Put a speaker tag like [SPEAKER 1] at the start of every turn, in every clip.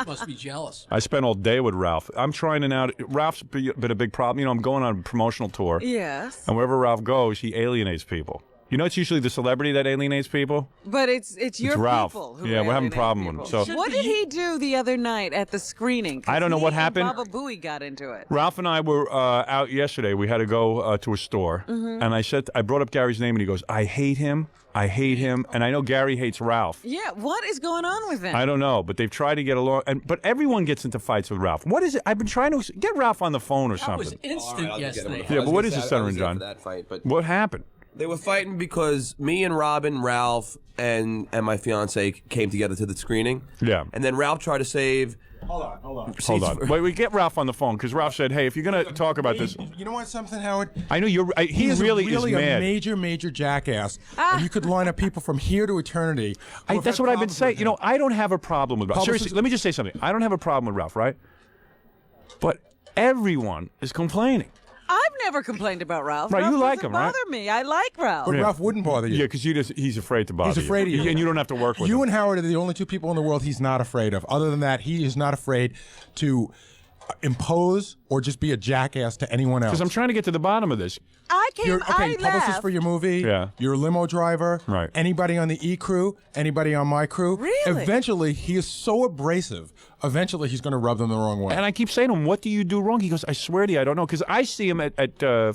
[SPEAKER 1] Must be jealous.
[SPEAKER 2] I spent all day with Ralph. I'm trying to now. Ralph's been a big problem. You know, I'm going on a promotional tour.
[SPEAKER 3] Yes.
[SPEAKER 2] And wherever Ralph goes, he alienates people. You know, it's usually the celebrity that alienates people.
[SPEAKER 3] But it's your
[SPEAKER 2] Ralph.
[SPEAKER 3] people who
[SPEAKER 2] Yeah, we're having a
[SPEAKER 3] alienate
[SPEAKER 2] problem with
[SPEAKER 3] people.
[SPEAKER 2] him. So
[SPEAKER 3] What did he do the other night at the screening?
[SPEAKER 2] I don't know what happened.
[SPEAKER 3] Baba Booey got into it.
[SPEAKER 2] Ralph and I were out yesterday. We had to go to a store, and I brought up Gary's name, and he goes, "I hate him. I hate him." And I know Gary hates Ralph.
[SPEAKER 3] Yeah, what is going on with him?
[SPEAKER 2] I don't know, but they've tried to get along. But everyone gets into fights with Ralph. What is it? I've been trying to get Ralph on the phone or
[SPEAKER 1] That
[SPEAKER 2] something.
[SPEAKER 1] was instant yesterday.
[SPEAKER 2] Yeah, but what is it, Senator John?
[SPEAKER 4] That fight, but
[SPEAKER 2] What happened?
[SPEAKER 4] they were fighting because me and Robin, Ralph, and my fiance came together to the screening.
[SPEAKER 2] Yeah.
[SPEAKER 4] And then Ralph tried to save.
[SPEAKER 5] Hold on.
[SPEAKER 2] Hold on. Wait, we get Ralph on the phone because Ralph said, "Hey, if you're going to talk about this."
[SPEAKER 5] You know what, something, Howard?
[SPEAKER 2] I know you're. He
[SPEAKER 5] is
[SPEAKER 2] really
[SPEAKER 5] a
[SPEAKER 2] mad.
[SPEAKER 5] major jackass. And you could line up people from here to eternity.
[SPEAKER 2] That's what I've been saying. You know, I don't have a problem with Ralph. Seriously, let me just say something. I don't have a problem with Ralph, right? But everyone is complaining.
[SPEAKER 3] I've never complained about Ralph.
[SPEAKER 2] Right,
[SPEAKER 3] Ralph
[SPEAKER 2] you like
[SPEAKER 3] doesn't
[SPEAKER 2] him, right?
[SPEAKER 3] bother me. I like Ralph.
[SPEAKER 5] But Ralph wouldn't bother you.
[SPEAKER 2] Yeah, because he's afraid to bother you.
[SPEAKER 5] He's afraid of you.
[SPEAKER 2] And you don't have to work with him.
[SPEAKER 5] You and Howard are the only two people in the world he's not afraid of. Other than that, he is not afraid to impose or just be a jackass to anyone else.
[SPEAKER 2] Because I'm trying to get to the bottom of this.
[SPEAKER 3] I came. I
[SPEAKER 5] publicist
[SPEAKER 3] laughed.
[SPEAKER 5] for your movie.
[SPEAKER 2] Yeah.
[SPEAKER 5] Your limo driver.
[SPEAKER 2] Right.
[SPEAKER 5] Anybody on the E crew. Anybody on my crew.
[SPEAKER 3] Really?
[SPEAKER 5] Eventually, he is so abrasive. Eventually, he's going to rub them the wrong way.
[SPEAKER 2] And I keep saying to him, "What do you do wrong?" He goes, "I swear to you, I don't know." Because I see him at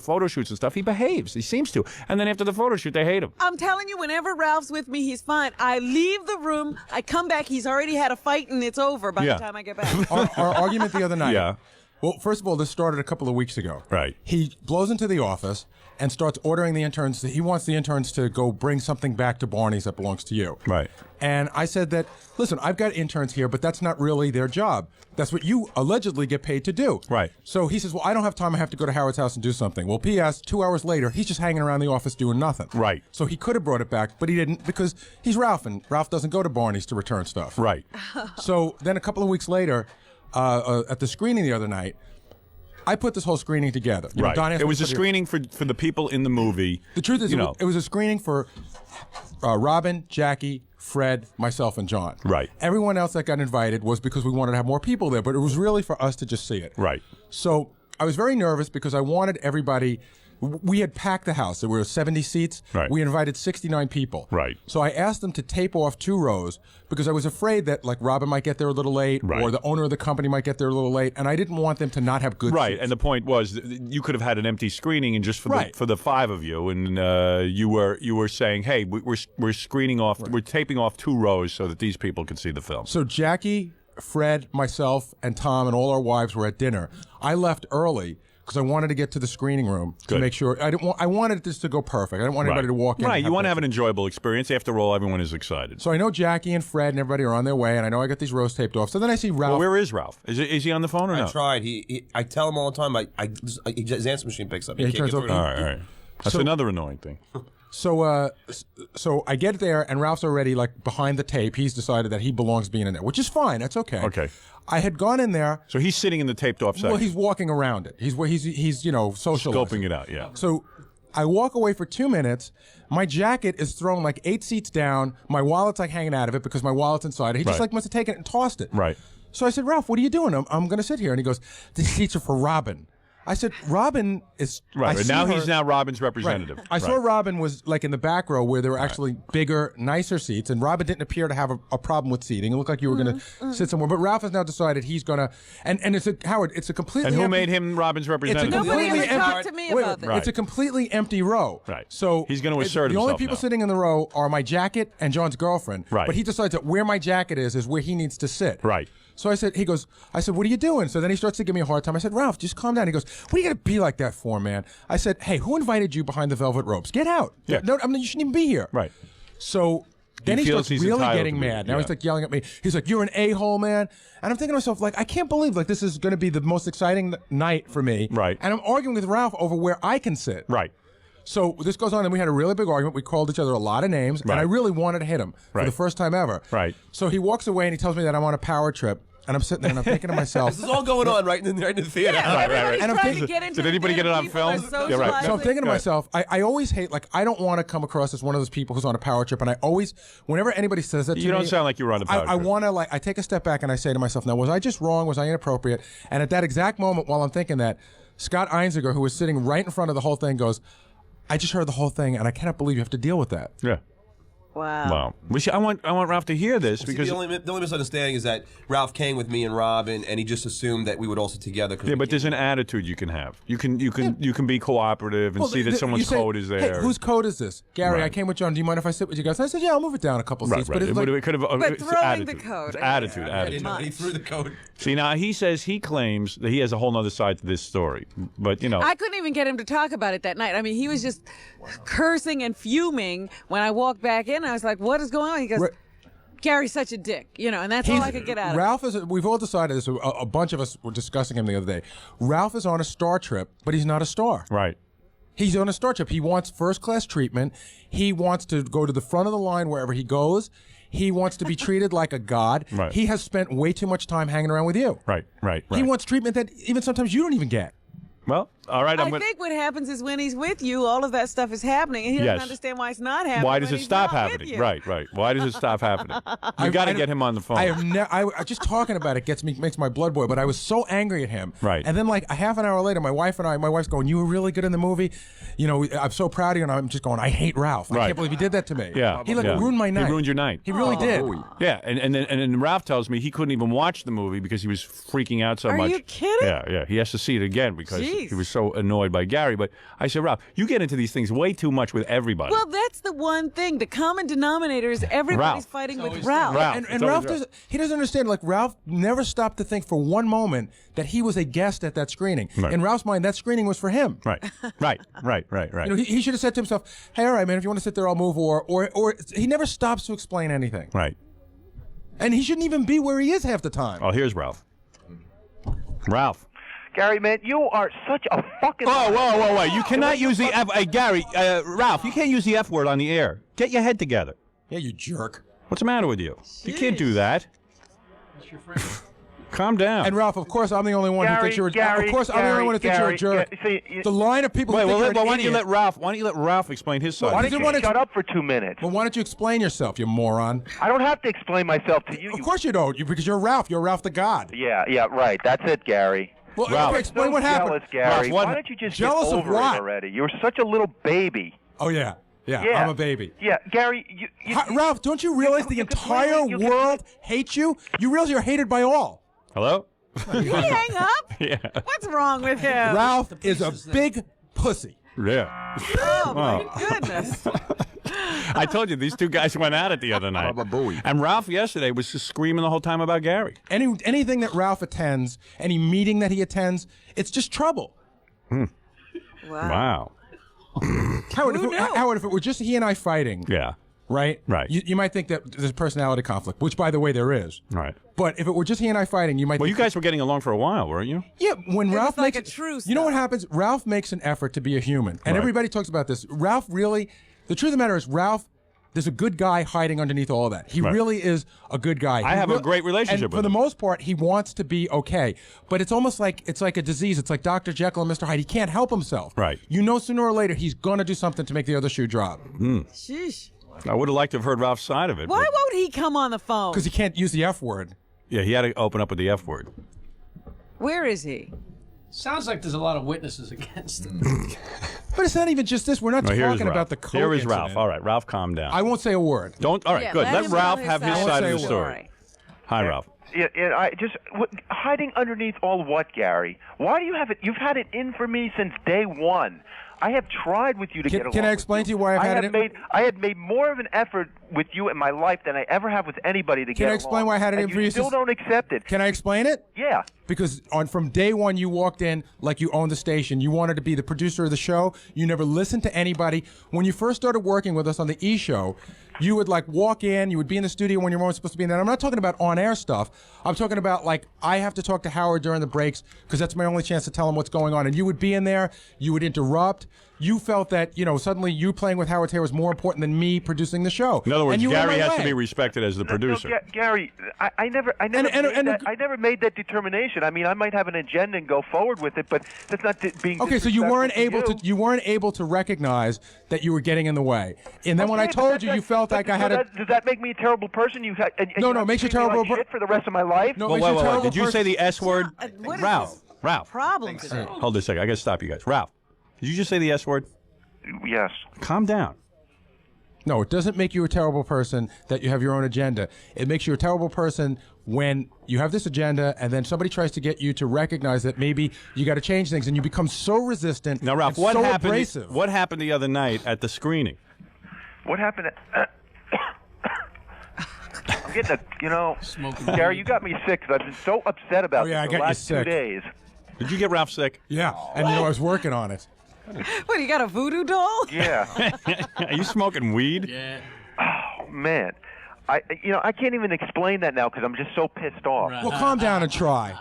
[SPEAKER 2] photo shoots and stuff. He behaves. He seems to. And then after the photo shoot, they hate him.
[SPEAKER 3] I'm telling you, whenever Ralph's with me, he's fine. I leave the room. I come back. He's already had a fight, and it's over by the time I get back.
[SPEAKER 5] Our argument the other night.
[SPEAKER 2] Yeah.
[SPEAKER 5] Well, first of all, this started a couple of weeks ago.
[SPEAKER 2] Right.
[SPEAKER 5] He blows into the office and starts ordering the interns. He wants the interns to go bring something back to Barney's that belongs to you.
[SPEAKER 2] Right.
[SPEAKER 5] And I said that, listen, I've got interns here, but that's not really their job. That's what you allegedly get paid to do.
[SPEAKER 2] Right.
[SPEAKER 5] So he says, well, I don't have time. I have to go to Howard's house and do something. Well, P.S., 2 hours later, he's just hanging around the office doing nothing.
[SPEAKER 2] Right.
[SPEAKER 5] So he could have brought it back, but he didn't because he's Ralph, and Ralph doesn't go to Barney's to return stuff.
[SPEAKER 2] Right.
[SPEAKER 5] So then a couple of weeks later, at the screening the other night, I put this whole screening together. You know,
[SPEAKER 2] Right.
[SPEAKER 5] Don asked
[SPEAKER 2] It
[SPEAKER 5] me
[SPEAKER 2] was
[SPEAKER 5] to
[SPEAKER 2] a
[SPEAKER 5] put
[SPEAKER 2] screening for the people in the movie.
[SPEAKER 5] The truth is,
[SPEAKER 2] you know.
[SPEAKER 5] it was a screening for Robin, Jackie, Fred, myself, and John.
[SPEAKER 2] Right.
[SPEAKER 5] Everyone else that got invited was because we wanted to have more people there, but it was really for us to just see it.
[SPEAKER 2] Right.
[SPEAKER 5] So I was very nervous because I wanted everybody. We had packed the house. There were 70 seats.
[SPEAKER 2] Right.
[SPEAKER 5] We invited 69 people.
[SPEAKER 2] Right.
[SPEAKER 5] So I asked them to tape off 2 rows because I was afraid that like Robin might get there a little late
[SPEAKER 2] Right.
[SPEAKER 5] or the owner of the company might get there a little late, and I didn't want them to not have good
[SPEAKER 2] Right,
[SPEAKER 5] seats.
[SPEAKER 2] and the point was that you could have had an empty screening, and just for
[SPEAKER 5] Right.
[SPEAKER 2] the 5 of you, and you were saying, "Hey, we're screening off, we're taping off 2 rows so that these people can see the film."
[SPEAKER 5] So Jackie, Fred, myself, and Tom, and all our wives were at dinner. I left early because I wanted to get to the screening room to
[SPEAKER 2] Good.
[SPEAKER 5] make sure. I wanted this to go perfect. I didn't want anybody to walk in.
[SPEAKER 2] Right,
[SPEAKER 5] and
[SPEAKER 2] you want to have
[SPEAKER 5] their-
[SPEAKER 2] an enjoyable experience. After all, everyone is excited.
[SPEAKER 5] So I know Jackie and Fred and everybody are on their way, and I know I got these rows taped off. So then I see Ralph.
[SPEAKER 2] Well, where is Ralph? Is he on the phone or
[SPEAKER 4] I
[SPEAKER 2] no?
[SPEAKER 4] tried. I tell him all the time. His answer machine picks up.
[SPEAKER 5] Yeah, he
[SPEAKER 4] can't
[SPEAKER 5] turns
[SPEAKER 4] get
[SPEAKER 5] over.
[SPEAKER 4] through.
[SPEAKER 2] All right. That's
[SPEAKER 5] So-
[SPEAKER 2] another annoying thing.
[SPEAKER 5] So I get there, and Ralph's already like behind the tape. He's decided that he belongs being in there, which is fine. That's okay.
[SPEAKER 2] Okay.
[SPEAKER 5] I had gone in there.
[SPEAKER 2] So he's sitting in the taped off section.
[SPEAKER 5] Well, he's walking around it. He's socializing.
[SPEAKER 2] scoping it out. Yeah.
[SPEAKER 5] So I walk away for 2 minutes. My jacket is thrown like 8 seats down. My wallet's like hanging out of it because my wallet's inside it. He just
[SPEAKER 2] Right.
[SPEAKER 5] like must have taken it and tossed it.
[SPEAKER 2] Right.
[SPEAKER 5] So I said, Ralph, what are you doing? I'm going to sit here. And he goes, the seats are for Robin. I said, Robin is
[SPEAKER 2] Right.
[SPEAKER 5] I
[SPEAKER 2] But
[SPEAKER 5] see
[SPEAKER 2] now
[SPEAKER 5] her-
[SPEAKER 2] he's now Robin's
[SPEAKER 5] Right.
[SPEAKER 2] representative.
[SPEAKER 5] I saw Robin was like in the back row where there were actually bigger, nicer seats, and Robin didn't appear to have a problem with seating. It looked like you were going to sit somewhere, but Ralph has now decided he's going to. And it's Howard. It's a completely.
[SPEAKER 2] And who
[SPEAKER 5] empty-
[SPEAKER 2] made him Robin's representative?
[SPEAKER 3] Nobody
[SPEAKER 5] completely
[SPEAKER 3] ever
[SPEAKER 5] empty-
[SPEAKER 3] talked to me
[SPEAKER 5] Wait,
[SPEAKER 3] about this.
[SPEAKER 2] Right.
[SPEAKER 5] It's a completely empty row.
[SPEAKER 2] Right.
[SPEAKER 5] So
[SPEAKER 2] He's gonna assert
[SPEAKER 5] The only
[SPEAKER 2] himself
[SPEAKER 5] people
[SPEAKER 2] now.
[SPEAKER 5] sitting in the row are my jacket and John's girlfriend.
[SPEAKER 2] Right.
[SPEAKER 5] But he decides that where my jacket is where he needs to sit.
[SPEAKER 2] Right.
[SPEAKER 5] So I said, I said, what are you doing? So then he starts to give me a hard time. I said, Ralph, just calm down. He goes, what are you going to be like that for, man? I said, hey, who invited you behind the velvet ropes? Get out.
[SPEAKER 2] Yeah.
[SPEAKER 5] No, I mean, you shouldn't even be here.
[SPEAKER 2] Right.
[SPEAKER 5] So then he
[SPEAKER 2] feels
[SPEAKER 5] starts
[SPEAKER 2] he's
[SPEAKER 5] really
[SPEAKER 2] entitled
[SPEAKER 5] getting
[SPEAKER 2] to be,
[SPEAKER 5] mad. Now
[SPEAKER 2] yeah.
[SPEAKER 5] he's like yelling at me. He's like, you're an a-hole, man. And I'm thinking to myself, like, I can't believe like this is going to be the most exciting night for me.
[SPEAKER 2] Right.
[SPEAKER 5] And I'm arguing with Ralph over where I can sit.
[SPEAKER 2] Right.
[SPEAKER 5] So this goes on, and we had a really big argument. We called each other a lot of names,
[SPEAKER 2] Right.
[SPEAKER 5] and I really wanted to hit him for
[SPEAKER 2] Right.
[SPEAKER 5] the first time ever.
[SPEAKER 2] Right.
[SPEAKER 5] So he walks away, and he tells me that I'm on a power trip. and I'm sitting there and I'm thinking to myself,
[SPEAKER 4] This is all going on right in the theater.
[SPEAKER 3] Yeah, everybody's
[SPEAKER 5] And I'm
[SPEAKER 3] trying
[SPEAKER 5] thinking-
[SPEAKER 3] to get into
[SPEAKER 2] Did anybody
[SPEAKER 3] the
[SPEAKER 2] get it on
[SPEAKER 3] people are
[SPEAKER 2] film? Yeah, right.
[SPEAKER 5] so I'm thinking to
[SPEAKER 2] Right.
[SPEAKER 5] myself, I always hate, like, I don't want to come across as one of those people who's on a power trip, and I always, whenever anybody says that to me,
[SPEAKER 2] You don't sound like you were on a power
[SPEAKER 5] I
[SPEAKER 2] trip.
[SPEAKER 5] want to, like, I take a step back and I say to myself, now, was I just wrong? Was I inappropriate? And at that exact moment, while I'm thinking that, Scott Einziger, who was sitting right in front of the whole thing, goes, I just heard the whole thing, and I cannot believe you have to deal with that.
[SPEAKER 2] Yeah.
[SPEAKER 3] Wow.
[SPEAKER 2] Wow. I want Ralph to hear this
[SPEAKER 4] See,
[SPEAKER 2] because
[SPEAKER 4] the only misunderstanding is that Ralph came with me and Robin, and he just assumed that we would all sit together.
[SPEAKER 2] yeah, but there's an attitude you can have. You can be cooperative and see that someone's
[SPEAKER 5] you say,
[SPEAKER 2] code is there.
[SPEAKER 5] Hey, whose code is this? Gary,
[SPEAKER 2] Right.
[SPEAKER 5] I came with John. Do you mind if I sit with you guys? And I said, yeah, I'll move it down a couple
[SPEAKER 2] Right,
[SPEAKER 5] seats.
[SPEAKER 2] right.
[SPEAKER 5] But it's like,
[SPEAKER 2] It could have.
[SPEAKER 3] But
[SPEAKER 2] It's
[SPEAKER 3] throwing
[SPEAKER 2] attitude.
[SPEAKER 3] the code.
[SPEAKER 2] It's attitude.
[SPEAKER 4] I
[SPEAKER 2] Attitude.
[SPEAKER 4] didn't know. He threw the code.
[SPEAKER 2] See, now he says he claims that he has a whole other side to this story, but you know.
[SPEAKER 3] I couldn't even get him to talk about it that night. I mean, he was just cursing and fuming when I walked back in. I was like, what is going on? He goes, Gary's such a dick, and that's all I could get out of it.
[SPEAKER 5] Ralph is. We've all decided this. A bunch of us were discussing him the other day. Ralph is on a star trip, but he's not a star.
[SPEAKER 2] Right.
[SPEAKER 5] He's on a star trip. He wants first-class treatment. He wants to go to the front of the line wherever he goes. He wants to be treated like a god.
[SPEAKER 2] Right.
[SPEAKER 5] He has spent way too much time hanging around with you.
[SPEAKER 2] Right.
[SPEAKER 5] He wants treatment that even sometimes you don't even get.
[SPEAKER 2] Well, all right.
[SPEAKER 3] I think what happens is when he's with you, all of that stuff is happening, and he doesn't
[SPEAKER 2] Yes.
[SPEAKER 3] understand why it's not happening.
[SPEAKER 2] Why does
[SPEAKER 3] when
[SPEAKER 2] it
[SPEAKER 3] he's
[SPEAKER 2] stop
[SPEAKER 3] not with
[SPEAKER 2] happening?
[SPEAKER 3] you.
[SPEAKER 2] Right. Why does it stop happening? You got to get him on the phone.
[SPEAKER 5] I have I just talking about it makes my blood boil. But I was so angry at him.
[SPEAKER 2] Right.
[SPEAKER 5] And then like a half an hour later, my wife's going, "You were really good in the movie. I'm so proud of you." And I'm just going, "I hate Ralph. I
[SPEAKER 2] Right.
[SPEAKER 5] can't believe he did that to me."
[SPEAKER 2] Yeah.
[SPEAKER 5] He
[SPEAKER 2] yeah.
[SPEAKER 5] ruined my night.
[SPEAKER 2] He ruined your night.
[SPEAKER 5] He really did.
[SPEAKER 2] Yeah, and then Ralph tells me he couldn't even watch the movie because he was freaking out so
[SPEAKER 3] Are
[SPEAKER 2] much.
[SPEAKER 3] you kidding?
[SPEAKER 2] Yeah. He has to see it again because
[SPEAKER 3] Jeez.
[SPEAKER 2] he was so annoyed by Gary. But I said, Ralph, you get into these things way too much with everybody.
[SPEAKER 3] Well, that's the one thing. The common denominator is everybody's
[SPEAKER 2] Ralph.
[SPEAKER 3] fighting with Ralph.
[SPEAKER 2] Ralph.
[SPEAKER 5] And
[SPEAKER 2] It's
[SPEAKER 5] Ralph
[SPEAKER 2] always
[SPEAKER 5] doesn't understand. Like Ralph never stopped to think for one moment that he was a guest at that screening.
[SPEAKER 2] Right.
[SPEAKER 5] In Ralph's mind, that screening was for him.
[SPEAKER 2] Right.
[SPEAKER 5] He should have said to himself, "Hey, all right, man, if you want to sit there, I'll move." Or he never stops to explain anything.
[SPEAKER 2] Right.
[SPEAKER 5] And he shouldn't even be where he is half the time.
[SPEAKER 2] Oh, here's Ralph. Ralph.
[SPEAKER 6] Gary, man, you are such a fucking...
[SPEAKER 2] Whoa. You cannot use the F... Gary, Ralph, you can't use the F word on the air. Get your head together.
[SPEAKER 5] Yeah, you jerk.
[SPEAKER 2] What's the matter with you? You can't do that. Calm down.
[SPEAKER 5] And Ralph, of course, I'm the only one who thinks you're a jerk. Of course, I'm the only one who thinks you're a jerk. The line of people who think you're an
[SPEAKER 2] why don't you
[SPEAKER 5] idiot.
[SPEAKER 2] let Ralph explain his side?
[SPEAKER 6] Why
[SPEAKER 5] He
[SPEAKER 6] don't
[SPEAKER 5] doesn't
[SPEAKER 6] you
[SPEAKER 5] want to-
[SPEAKER 6] shut up for 2 minutes?
[SPEAKER 5] Well, why don't you explain yourself, you moron?
[SPEAKER 6] I don't have to explain myself to you.
[SPEAKER 5] Of course you don't, because you're Ralph. You're Ralph the God.
[SPEAKER 6] Yeah, right. That's it, Gary.
[SPEAKER 5] Well,
[SPEAKER 2] Ralph.
[SPEAKER 5] okay, explain what happened.
[SPEAKER 6] Jealous, Gary.
[SPEAKER 2] Ralph,
[SPEAKER 6] Why don't you just
[SPEAKER 5] Jealous
[SPEAKER 6] get
[SPEAKER 5] of
[SPEAKER 6] over
[SPEAKER 5] what?
[SPEAKER 6] it already? You're such a little baby.
[SPEAKER 5] Oh, yeah. Yeah,
[SPEAKER 6] Yeah.
[SPEAKER 5] I'm a baby.
[SPEAKER 6] Yeah, Gary, you
[SPEAKER 5] Ralph, don't you realize the
[SPEAKER 6] you
[SPEAKER 5] entire
[SPEAKER 6] completely- you
[SPEAKER 5] world hates you? You realize you're hated by all.
[SPEAKER 2] Hello?
[SPEAKER 3] Did he hang up?
[SPEAKER 2] Yeah.
[SPEAKER 3] What's wrong with him?
[SPEAKER 5] Ralph is a big pussy.
[SPEAKER 2] Yeah.
[SPEAKER 3] Oh, my goodness.
[SPEAKER 2] I told you, these two guys went at it the other night. And Ralph yesterday was just screaming the whole time about Gary.
[SPEAKER 5] Anything that Ralph attends, any meeting that he attends, it's just trouble.
[SPEAKER 2] Wow.
[SPEAKER 5] Howard,
[SPEAKER 3] Who knew?
[SPEAKER 5] Howard, if it were just he and I fighting,
[SPEAKER 2] Yeah.
[SPEAKER 5] right?
[SPEAKER 2] Right.
[SPEAKER 5] You might think that there's a personality conflict, which, by the way, there is.
[SPEAKER 2] Right.
[SPEAKER 5] But if it were just he and I fighting, you might.
[SPEAKER 2] Well, you
[SPEAKER 5] think,
[SPEAKER 2] guys were getting along for a while, weren't you?
[SPEAKER 5] Yeah, when Ralph
[SPEAKER 3] like
[SPEAKER 5] makes
[SPEAKER 3] a truce,
[SPEAKER 5] you know what
[SPEAKER 3] though.
[SPEAKER 5] happens? Ralph makes an effort to be a human, and
[SPEAKER 2] Right.
[SPEAKER 5] everybody talks about this. Ralph really, the truth of the matter is, Ralph. There's a good guy hiding underneath all of that. He
[SPEAKER 2] Right.
[SPEAKER 5] really is a good guy.
[SPEAKER 2] I have a great relationship
[SPEAKER 5] and
[SPEAKER 2] with
[SPEAKER 5] for the
[SPEAKER 2] him.
[SPEAKER 5] most part, he wants to be okay. But it's almost like it's like a disease. It's like Dr. Jekyll and Mr. Hyde. He can't help himself.
[SPEAKER 2] Right.
[SPEAKER 5] You know, sooner or later, he's gonna do something to make the other shoe drop
[SPEAKER 3] Sheesh.
[SPEAKER 2] I would have liked to have heard Ralph's side of it.
[SPEAKER 3] Why
[SPEAKER 2] but-
[SPEAKER 3] won't he come on the phone?
[SPEAKER 5] because he can't use the F word.
[SPEAKER 2] Yeah, he had to open up with the F word.
[SPEAKER 3] Where is he?
[SPEAKER 1] Sounds like there's a lot of witnesses against him.
[SPEAKER 5] But it's not even just this. We're not
[SPEAKER 2] No, here's
[SPEAKER 5] talking
[SPEAKER 2] Ralph.
[SPEAKER 5] about the coke
[SPEAKER 2] Here is
[SPEAKER 5] incident.
[SPEAKER 2] Ralph. All right, Ralph, calm down.
[SPEAKER 5] I won't say a word.
[SPEAKER 2] Don't. All right,
[SPEAKER 3] Yeah,
[SPEAKER 2] good. Let
[SPEAKER 3] him
[SPEAKER 2] Ralph
[SPEAKER 3] tell
[SPEAKER 2] have his
[SPEAKER 5] side
[SPEAKER 2] side
[SPEAKER 5] of
[SPEAKER 2] of
[SPEAKER 5] the
[SPEAKER 2] the story. Hi, Ralph.
[SPEAKER 6] Yeah, I just hiding underneath all what, Gary? Why do you have it? You've had it in for me since day one. I have tried with you to get along.
[SPEAKER 5] Can I
[SPEAKER 6] with
[SPEAKER 5] explain
[SPEAKER 6] you.
[SPEAKER 5] to you why I've had it in?
[SPEAKER 6] I have made more of an effort with you in my life than I ever have with anybody to get along.
[SPEAKER 5] I explain why I had it
[SPEAKER 6] and
[SPEAKER 5] in for you
[SPEAKER 6] you still
[SPEAKER 5] since-
[SPEAKER 6] don't accept it.
[SPEAKER 5] Can I explain it?
[SPEAKER 6] Yeah.
[SPEAKER 5] Because from day one, you walked in like you owned the station. You wanted to be the producer of the show. You never listened to anybody. When you first started working with us on the E! Show, you would like walk in. You would be in the studio when you weren't supposed to be in there. I'm not talking about on-air stuff. I'm talking about like I have to talk to Howard during the breaks because that's my only chance to tell him what's going on. And you would be in there. You would interrupt. you felt that, suddenly you playing with Howard Taylor was more important than me producing the show.
[SPEAKER 2] In other words,
[SPEAKER 5] And you went
[SPEAKER 2] Gary
[SPEAKER 5] my
[SPEAKER 2] has
[SPEAKER 5] way.
[SPEAKER 2] to be respected as the producer.
[SPEAKER 6] No, Gary, I never made that determination. I mean, I might have an agenda and go forward with it, but that's not being.
[SPEAKER 5] Okay, so you weren't able
[SPEAKER 6] to.
[SPEAKER 5] you weren't able to recognize that you were getting in the way. And then when I
[SPEAKER 6] Okay,
[SPEAKER 5] told
[SPEAKER 6] but
[SPEAKER 5] you, you felt like I had
[SPEAKER 6] Does that make me a terrible person?
[SPEAKER 5] No, it makes you a terrible
[SPEAKER 6] person for the rest of my life.
[SPEAKER 5] No,
[SPEAKER 2] Well,
[SPEAKER 5] makes you a
[SPEAKER 2] wait.
[SPEAKER 5] terrible
[SPEAKER 2] Did you say
[SPEAKER 5] person.
[SPEAKER 2] the S word?
[SPEAKER 3] What is
[SPEAKER 2] Ralph.
[SPEAKER 3] this
[SPEAKER 2] Ralph.
[SPEAKER 3] problem today?
[SPEAKER 2] Hold this a second. I got to stop you guys. Ralph, did you just say the S word?
[SPEAKER 6] Yes.
[SPEAKER 2] Calm down.
[SPEAKER 5] No, it doesn't make you a terrible person that you have your own agenda. It makes you a terrible person when you have this agenda and then somebody tries to get you to recognize that maybe you got to change things and you become so resistant.
[SPEAKER 2] Now, Ralph,
[SPEAKER 5] and
[SPEAKER 2] what
[SPEAKER 5] so
[SPEAKER 2] happened?
[SPEAKER 5] abrasive.
[SPEAKER 2] What happened the other night at the screening?
[SPEAKER 6] What happened? I'm getting Gary, you got me sick because I've been so upset about
[SPEAKER 5] Oh, yeah,
[SPEAKER 6] this
[SPEAKER 5] I
[SPEAKER 6] the
[SPEAKER 5] got you
[SPEAKER 6] last 2
[SPEAKER 5] sick.
[SPEAKER 6] days.
[SPEAKER 2] Did you get Ralph sick?
[SPEAKER 5] Yeah, and I was working on it.
[SPEAKER 3] What, you got a voodoo doll?
[SPEAKER 6] Yeah.
[SPEAKER 2] Are you smoking weed?
[SPEAKER 1] Yeah.
[SPEAKER 6] Oh, man. I can't even explain that now because I'm just so pissed off.
[SPEAKER 5] Well, calm down and try.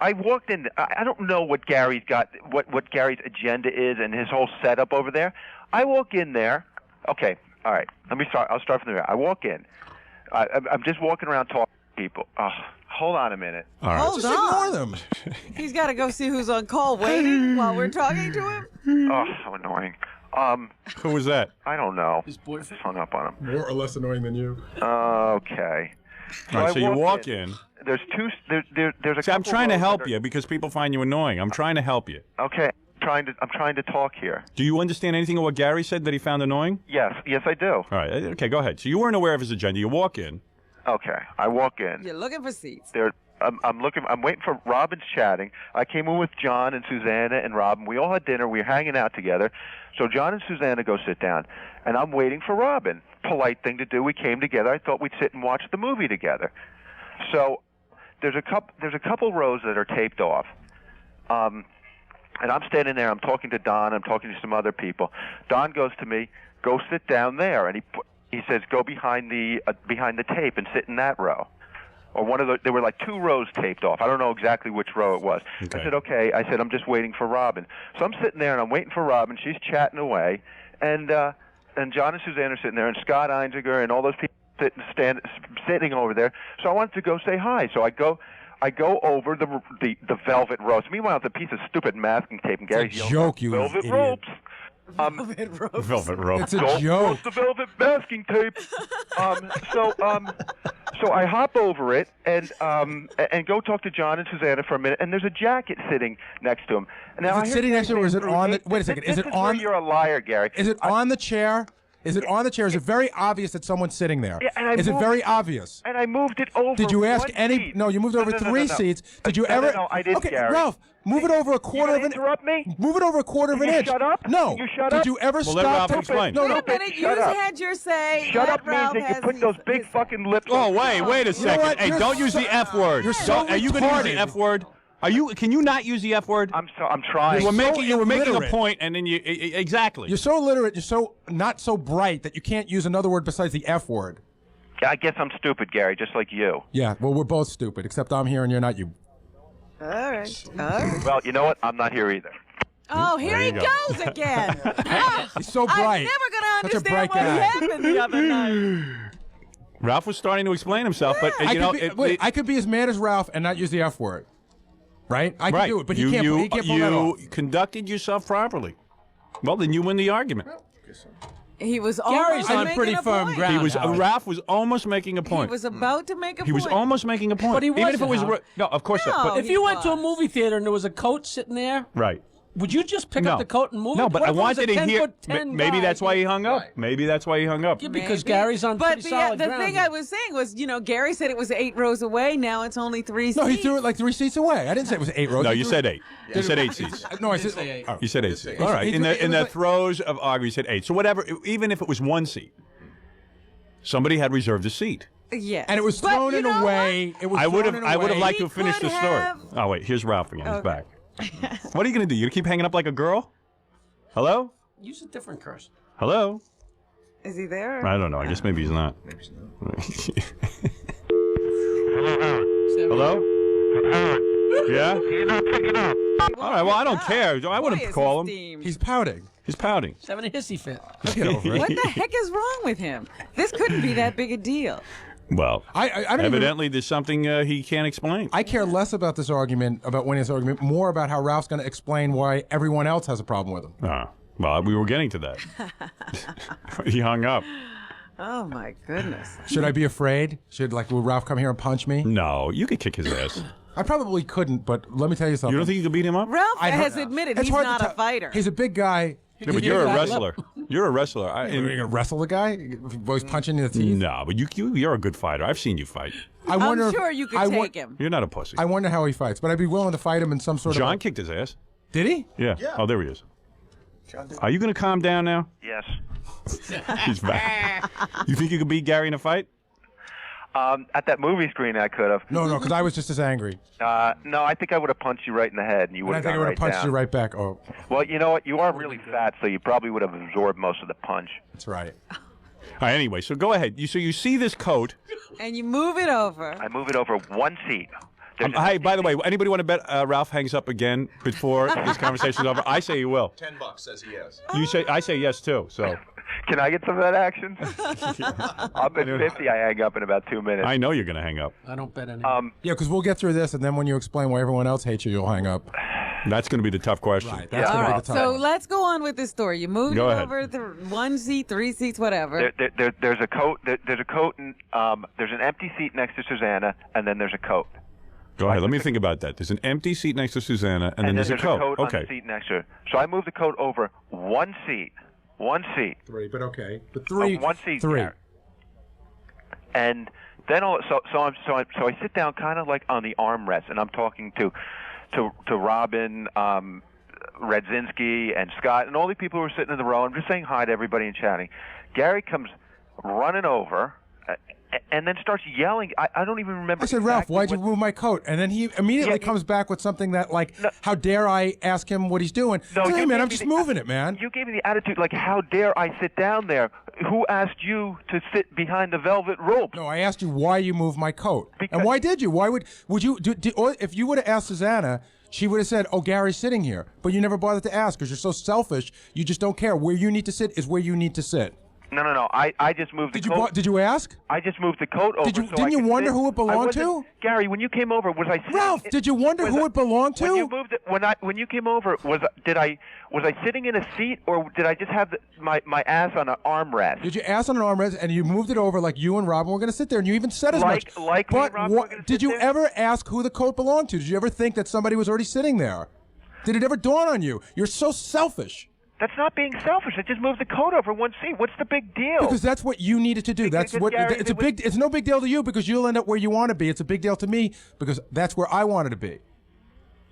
[SPEAKER 6] I walked in. I don't know what Gary's got, what Gary's agenda is, and his whole setup over there. I walk in there. Okay, all right. Let me start. I'll start from there. I walk in. I'm just walking around talking to people. Hold on a minute.
[SPEAKER 2] All right.
[SPEAKER 3] Hold
[SPEAKER 5] Just
[SPEAKER 3] on.
[SPEAKER 5] ignore them.
[SPEAKER 3] He's got to go see who's on call waiting while we're talking to him.
[SPEAKER 6] Oh, so annoying.
[SPEAKER 2] Who was that?
[SPEAKER 6] I don't know.
[SPEAKER 1] His boyfriend.
[SPEAKER 6] Just hung up on him.
[SPEAKER 5] More or less annoying than you.
[SPEAKER 6] Okay.
[SPEAKER 2] All right,
[SPEAKER 6] I
[SPEAKER 2] so you walk in.
[SPEAKER 6] There's two. There's a.
[SPEAKER 2] See, I'm
[SPEAKER 6] couple
[SPEAKER 2] trying to
[SPEAKER 6] rows
[SPEAKER 2] help
[SPEAKER 6] that are-
[SPEAKER 2] you because people find you annoying. I'm trying to help you.
[SPEAKER 6] Okay. I'm trying to talk here.
[SPEAKER 2] Do you understand anything of what Gary said that he found annoying?
[SPEAKER 6] Yes, I do.
[SPEAKER 2] All right. Okay, go ahead. So you weren't aware of his agenda. You walk in.
[SPEAKER 6] Okay, I walk in.
[SPEAKER 3] You're looking for seats.
[SPEAKER 6] I'm waiting for Robin's chatting. I came in with John and Susanna and Robin. We all had dinner. We were hanging out together. So John and Susanna go sit down, and I'm waiting for Robin. Polite thing to do. We came together. I thought we'd sit and watch the movie together. So there's a couple rows that are taped off. And I'm standing there. I'm talking to Don. I'm talking to some other people. Don goes to me, "Go sit down there," and he says, "Go behind the tape and sit in that row." Or there were like 2 rows taped off. I don't know exactly which row it was.
[SPEAKER 2] Okay.
[SPEAKER 6] I said, "Okay." I said, "I'm just waiting for Robin." So I'm sitting there and I'm waiting for Robin. She's chatting away, and John and Suzanne are sitting there, and Scott Einziger and all those people sitting over there. So I wanted to go say hi. So I go over the velvet ropes. Meanwhile, it's a piece of stupid masking tape, and Gary's yelling,
[SPEAKER 5] joke, you
[SPEAKER 6] velvet
[SPEAKER 5] idiot.
[SPEAKER 6] ropes.
[SPEAKER 2] Velvet rope.
[SPEAKER 5] It's a
[SPEAKER 6] Don't
[SPEAKER 5] joke.
[SPEAKER 6] close the velvet masking tape. So I hop over it and go talk to John and Susanna for a minute. And there's a jacket sitting next to him. Now,
[SPEAKER 5] Is it sitting next to him, or is it on the? Wait a second. Is it on?
[SPEAKER 6] You're a liar, Gary.
[SPEAKER 5] Is it on the chair? Is it on the chair? Is it very obvious that someone's sitting there?
[SPEAKER 6] Yeah, and
[SPEAKER 5] Is it very obvious?
[SPEAKER 6] And I moved it over.
[SPEAKER 5] Did you ask
[SPEAKER 6] 1
[SPEAKER 5] any?
[SPEAKER 6] seat.
[SPEAKER 5] No, you moved over
[SPEAKER 6] No,
[SPEAKER 5] 3 seats. Did you
[SPEAKER 6] No,
[SPEAKER 5] ever?
[SPEAKER 6] No, I didn't,
[SPEAKER 5] Okay,
[SPEAKER 6] Gary.
[SPEAKER 5] Ralph, move it over a quarter of an.
[SPEAKER 6] Interrupt me?
[SPEAKER 5] Move it over a quarter of an
[SPEAKER 6] Can you
[SPEAKER 5] inch.
[SPEAKER 6] shut up?
[SPEAKER 5] No.
[SPEAKER 6] Can you shut
[SPEAKER 5] Did
[SPEAKER 6] up?
[SPEAKER 5] you ever
[SPEAKER 2] Well, let
[SPEAKER 5] stop?
[SPEAKER 2] Ralph explain.
[SPEAKER 5] No,
[SPEAKER 3] Wait
[SPEAKER 5] no.
[SPEAKER 3] a minute, you
[SPEAKER 6] shut up.
[SPEAKER 3] had your say.
[SPEAKER 6] Shut
[SPEAKER 3] Let
[SPEAKER 6] up means
[SPEAKER 3] Ralph
[SPEAKER 6] that you
[SPEAKER 3] has
[SPEAKER 6] put those
[SPEAKER 3] his
[SPEAKER 6] big
[SPEAKER 3] say.
[SPEAKER 6] fucking lips.
[SPEAKER 2] Oh,
[SPEAKER 6] on.
[SPEAKER 2] wait a second.
[SPEAKER 5] what?
[SPEAKER 2] Hey,
[SPEAKER 5] You're
[SPEAKER 2] don't use
[SPEAKER 5] so-
[SPEAKER 2] the F word.
[SPEAKER 5] You're so
[SPEAKER 2] Are you going to use the
[SPEAKER 5] retarded.
[SPEAKER 2] F word? Can you not use the F word?
[SPEAKER 6] I'm trying.
[SPEAKER 2] You were making a
[SPEAKER 5] illiterate.
[SPEAKER 2] point, and then you exactly.
[SPEAKER 5] You're so illiterate. You're so not so bright that you can't use another word besides the F word.
[SPEAKER 6] I guess I'm stupid, Gary, just like you.
[SPEAKER 5] Yeah. Well, we're both stupid, except I'm here and you're not. You.
[SPEAKER 3] All right. All right.
[SPEAKER 6] Well, you know what? I'm not here either.
[SPEAKER 3] Oh, here
[SPEAKER 2] There
[SPEAKER 3] he
[SPEAKER 2] you go.
[SPEAKER 3] goes again.
[SPEAKER 5] He's so
[SPEAKER 3] I'm
[SPEAKER 5] bright.
[SPEAKER 3] never going to
[SPEAKER 5] Such a
[SPEAKER 3] understand
[SPEAKER 5] bright
[SPEAKER 3] what
[SPEAKER 5] guy.
[SPEAKER 3] happened the other night.
[SPEAKER 2] Ralph was starting to explain himself, but
[SPEAKER 5] I could be as mad as Ralph and not use the F word. Right? I can
[SPEAKER 2] right.
[SPEAKER 5] do it, but
[SPEAKER 2] you,
[SPEAKER 5] he can't. He can't pull that off.
[SPEAKER 2] you conducted yourself properly. Well, then you win the argument.
[SPEAKER 3] He was
[SPEAKER 1] Gary's
[SPEAKER 3] almost
[SPEAKER 1] on
[SPEAKER 3] making
[SPEAKER 1] pretty
[SPEAKER 3] a
[SPEAKER 1] firm
[SPEAKER 3] point.
[SPEAKER 1] ground.
[SPEAKER 2] He was
[SPEAKER 1] Howard.
[SPEAKER 2] Ralph was almost making a
[SPEAKER 3] He
[SPEAKER 2] point.
[SPEAKER 3] was about to make a
[SPEAKER 2] He
[SPEAKER 3] point.
[SPEAKER 2] was almost making a point.
[SPEAKER 1] But he
[SPEAKER 2] even if it was
[SPEAKER 1] wasn't, Howard.
[SPEAKER 2] no, of course not.
[SPEAKER 3] No.
[SPEAKER 2] But,
[SPEAKER 1] If you went to a
[SPEAKER 3] was.
[SPEAKER 1] movie theater and there was a coat sitting there,
[SPEAKER 2] right.
[SPEAKER 1] would you just pick
[SPEAKER 2] No.
[SPEAKER 1] up the coat and move
[SPEAKER 2] No,
[SPEAKER 1] it?
[SPEAKER 2] but
[SPEAKER 1] What
[SPEAKER 2] I
[SPEAKER 1] if it was
[SPEAKER 2] wanted
[SPEAKER 1] a
[SPEAKER 2] to hear.
[SPEAKER 1] 10-foot-10
[SPEAKER 2] Maybe
[SPEAKER 1] guy?
[SPEAKER 2] that's why he hung up. Maybe that's why he hung up.
[SPEAKER 1] Yeah, because
[SPEAKER 3] Maybe.
[SPEAKER 1] Gary's on
[SPEAKER 3] But
[SPEAKER 1] pretty solid
[SPEAKER 3] the
[SPEAKER 1] ground
[SPEAKER 3] thing
[SPEAKER 1] here.
[SPEAKER 3] I was saying was, Gary said it was 8 rows away. Now it's only 3
[SPEAKER 5] No,
[SPEAKER 3] seats.
[SPEAKER 5] he threw it like 3 seats away. I didn't say it was 8 rows.
[SPEAKER 2] No,
[SPEAKER 5] He
[SPEAKER 2] you
[SPEAKER 5] threw-
[SPEAKER 2] said 8. You said 8 seats.
[SPEAKER 5] No, I
[SPEAKER 1] didn't
[SPEAKER 5] said
[SPEAKER 1] say 8.
[SPEAKER 5] oh.
[SPEAKER 2] You said 8 seats. All right.
[SPEAKER 5] He
[SPEAKER 2] In
[SPEAKER 5] threw-
[SPEAKER 2] the in
[SPEAKER 5] it
[SPEAKER 2] the
[SPEAKER 5] was like-
[SPEAKER 2] throes of arguing, you said 8. So whatever, even if it was 1 seat, somebody had reserved a seat.
[SPEAKER 3] Yes.
[SPEAKER 5] And it was
[SPEAKER 3] But
[SPEAKER 5] thrown
[SPEAKER 3] you
[SPEAKER 5] in
[SPEAKER 3] know
[SPEAKER 5] a way. It was
[SPEAKER 2] I would
[SPEAKER 5] thrown
[SPEAKER 2] have
[SPEAKER 5] in a
[SPEAKER 2] I would have
[SPEAKER 5] way-
[SPEAKER 2] liked to
[SPEAKER 3] He
[SPEAKER 2] have finished the
[SPEAKER 3] could
[SPEAKER 2] story.
[SPEAKER 3] have-
[SPEAKER 2] Oh wait, here's Ralph again. He's
[SPEAKER 3] Okay.
[SPEAKER 2] back. What are you going to do? You going to keep hanging up like a girl? Hello?
[SPEAKER 1] Use a different curse.
[SPEAKER 2] Hello?
[SPEAKER 3] Is he there?
[SPEAKER 2] I don't know. I guess maybe he's not.
[SPEAKER 1] Hello?
[SPEAKER 2] Hello? Yeah?
[SPEAKER 6] He's not picking up.
[SPEAKER 2] All right, well, I don't care. I wouldn't call him.
[SPEAKER 5] He's pouting.
[SPEAKER 2] He's pouting.
[SPEAKER 1] He's having a hissy fit.
[SPEAKER 5] Get over it.
[SPEAKER 3] What the heck is wrong with him? This couldn't be that big a deal.
[SPEAKER 2] Well,
[SPEAKER 5] I don't
[SPEAKER 2] evidently there's something he can't explain.
[SPEAKER 5] I care less about this argument, about winning this argument, more about how Ralph's going to explain why everyone else has a problem with him.
[SPEAKER 2] Well, we were getting to that. He hung up.
[SPEAKER 3] Oh my goodness.
[SPEAKER 5] Should I be afraid? Will Ralph come here and punch me?
[SPEAKER 2] No, you could kick his ass.
[SPEAKER 5] I probably couldn't, but let me tell you something.
[SPEAKER 2] You don't think you could beat him up?
[SPEAKER 3] Ralph has admitted
[SPEAKER 5] It's
[SPEAKER 3] he's
[SPEAKER 5] hard to
[SPEAKER 3] not a
[SPEAKER 5] tell.
[SPEAKER 3] fighter.
[SPEAKER 5] He's a big guy.
[SPEAKER 2] Yeah, but you're a wrestler. You're a wrestler.
[SPEAKER 5] Are you going to wrestle a guy? Both punching in the teeth?
[SPEAKER 2] No, but you're a good fighter. I've seen you fight.
[SPEAKER 3] I'm sure you could take him.
[SPEAKER 2] You're not a pussy.
[SPEAKER 5] I wonder how he fights, but I'd be willing to fight him in some sort of...
[SPEAKER 2] John kicked his ass.
[SPEAKER 5] Did he?
[SPEAKER 2] Yeah. Oh, there he is. Are you going to calm down now?
[SPEAKER 6] Yes.
[SPEAKER 2] He's back. You think you could beat Gary in a fight?
[SPEAKER 6] At that movie screen, I could have.
[SPEAKER 5] No, because I was just as angry.
[SPEAKER 6] No, I think I would have punched you right in the head, and you would have
[SPEAKER 5] I think I would have punched
[SPEAKER 6] down.
[SPEAKER 5] you right back. Oh,
[SPEAKER 6] Well, you know what? You are really fat, so you probably would have absorbed most of the punch.
[SPEAKER 5] that's right.
[SPEAKER 2] All right, anyway, so go ahead. So you see this coat.
[SPEAKER 3] And you move it over.
[SPEAKER 6] I move it over one seat.
[SPEAKER 2] Hey, by the way, anybody want to bet Ralph hangs up again before this conversation's over? I say he will.
[SPEAKER 7] $10 says he is.
[SPEAKER 2] I say yes too. So
[SPEAKER 6] Can I get some of that action? I'll bet 50 I hang up in about 2 minutes.
[SPEAKER 2] I know you're going to hang up.
[SPEAKER 1] I don't bet any.
[SPEAKER 5] Yeah, because we'll get through this, and then when you explain why everyone else hates you, you'll hang up.
[SPEAKER 2] That's going to be the tough question.
[SPEAKER 5] Right. That's
[SPEAKER 3] All
[SPEAKER 5] going to
[SPEAKER 3] right,
[SPEAKER 5] be the
[SPEAKER 3] so
[SPEAKER 5] tough.
[SPEAKER 3] let's go on with this story. You moved
[SPEAKER 2] Go
[SPEAKER 3] it
[SPEAKER 2] ahead.
[SPEAKER 3] over one seat, 3 seats, whatever.
[SPEAKER 6] There's a coat. There's a coat, and there's an empty seat next to Susanna, and then there's a coat.
[SPEAKER 2] Go ahead. Let me think about that. There's an empty seat next to Susanna, and then there's a coat.
[SPEAKER 6] on
[SPEAKER 2] Okay.
[SPEAKER 6] the seat next to her. So I moved the coat over one seat. One seat.
[SPEAKER 5] Three, but okay. But three.
[SPEAKER 6] One seat.
[SPEAKER 5] Three.
[SPEAKER 6] Gary. And then I sit down kind of like on the armrest, and I'm talking to Robin, Redzinski, and Scott, and all the people who are sitting in the row. I'm just saying hi to everybody and chatting. Gary comes running over. And then starts yelling. I don't even remember.
[SPEAKER 5] I said, Ralph, why'd you move my coat? And then he immediately comes back with something that, how dare I ask him what he's doing?
[SPEAKER 6] No,
[SPEAKER 5] hey,
[SPEAKER 6] you
[SPEAKER 5] man,
[SPEAKER 6] gave
[SPEAKER 5] I'm
[SPEAKER 6] me
[SPEAKER 5] just
[SPEAKER 6] the-
[SPEAKER 5] moving it, man.
[SPEAKER 6] You gave me the attitude like, how dare I sit down there? Who asked you to sit behind the velvet rope?
[SPEAKER 5] No, I asked you why you moved my coat.
[SPEAKER 6] Because-
[SPEAKER 5] And why did you? Why would you, or if you would have asked Susanna, she would have said, oh, Gary's sitting here. But you never bothered to ask because you're so selfish. You just don't care. Where you need to sit is where you need to sit.
[SPEAKER 6] No. I just moved the coat.
[SPEAKER 5] Did you ask?
[SPEAKER 6] I just moved the coat over.
[SPEAKER 5] Didn't you wonder who it belonged to?
[SPEAKER 6] Gary, when you came over, was I sitting?
[SPEAKER 5] Ralph, did you wonder who it belonged to?
[SPEAKER 6] When you moved it, when you came over, was I sitting in a seat, or did I just have my ass on an armrest?
[SPEAKER 5] Did you ask on an armrest and you moved it over like you and Robin were going to sit there, and you even said as much?
[SPEAKER 6] Like me and Robin were gonna
[SPEAKER 5] did
[SPEAKER 6] sit
[SPEAKER 5] you
[SPEAKER 6] there?
[SPEAKER 5] ever ask who the coat belonged to? Did you ever think that somebody was already sitting there? Did it ever dawn on you? You're so selfish.
[SPEAKER 6] That's not being selfish. I just moved the coat over one seat. What's the big deal?
[SPEAKER 5] Because that's what you needed to do. That's
[SPEAKER 6] Because,
[SPEAKER 5] what
[SPEAKER 6] Gary,
[SPEAKER 5] it's no big deal to you because you'll end up where you want to be. It's a big deal to me because that's where I wanted to be.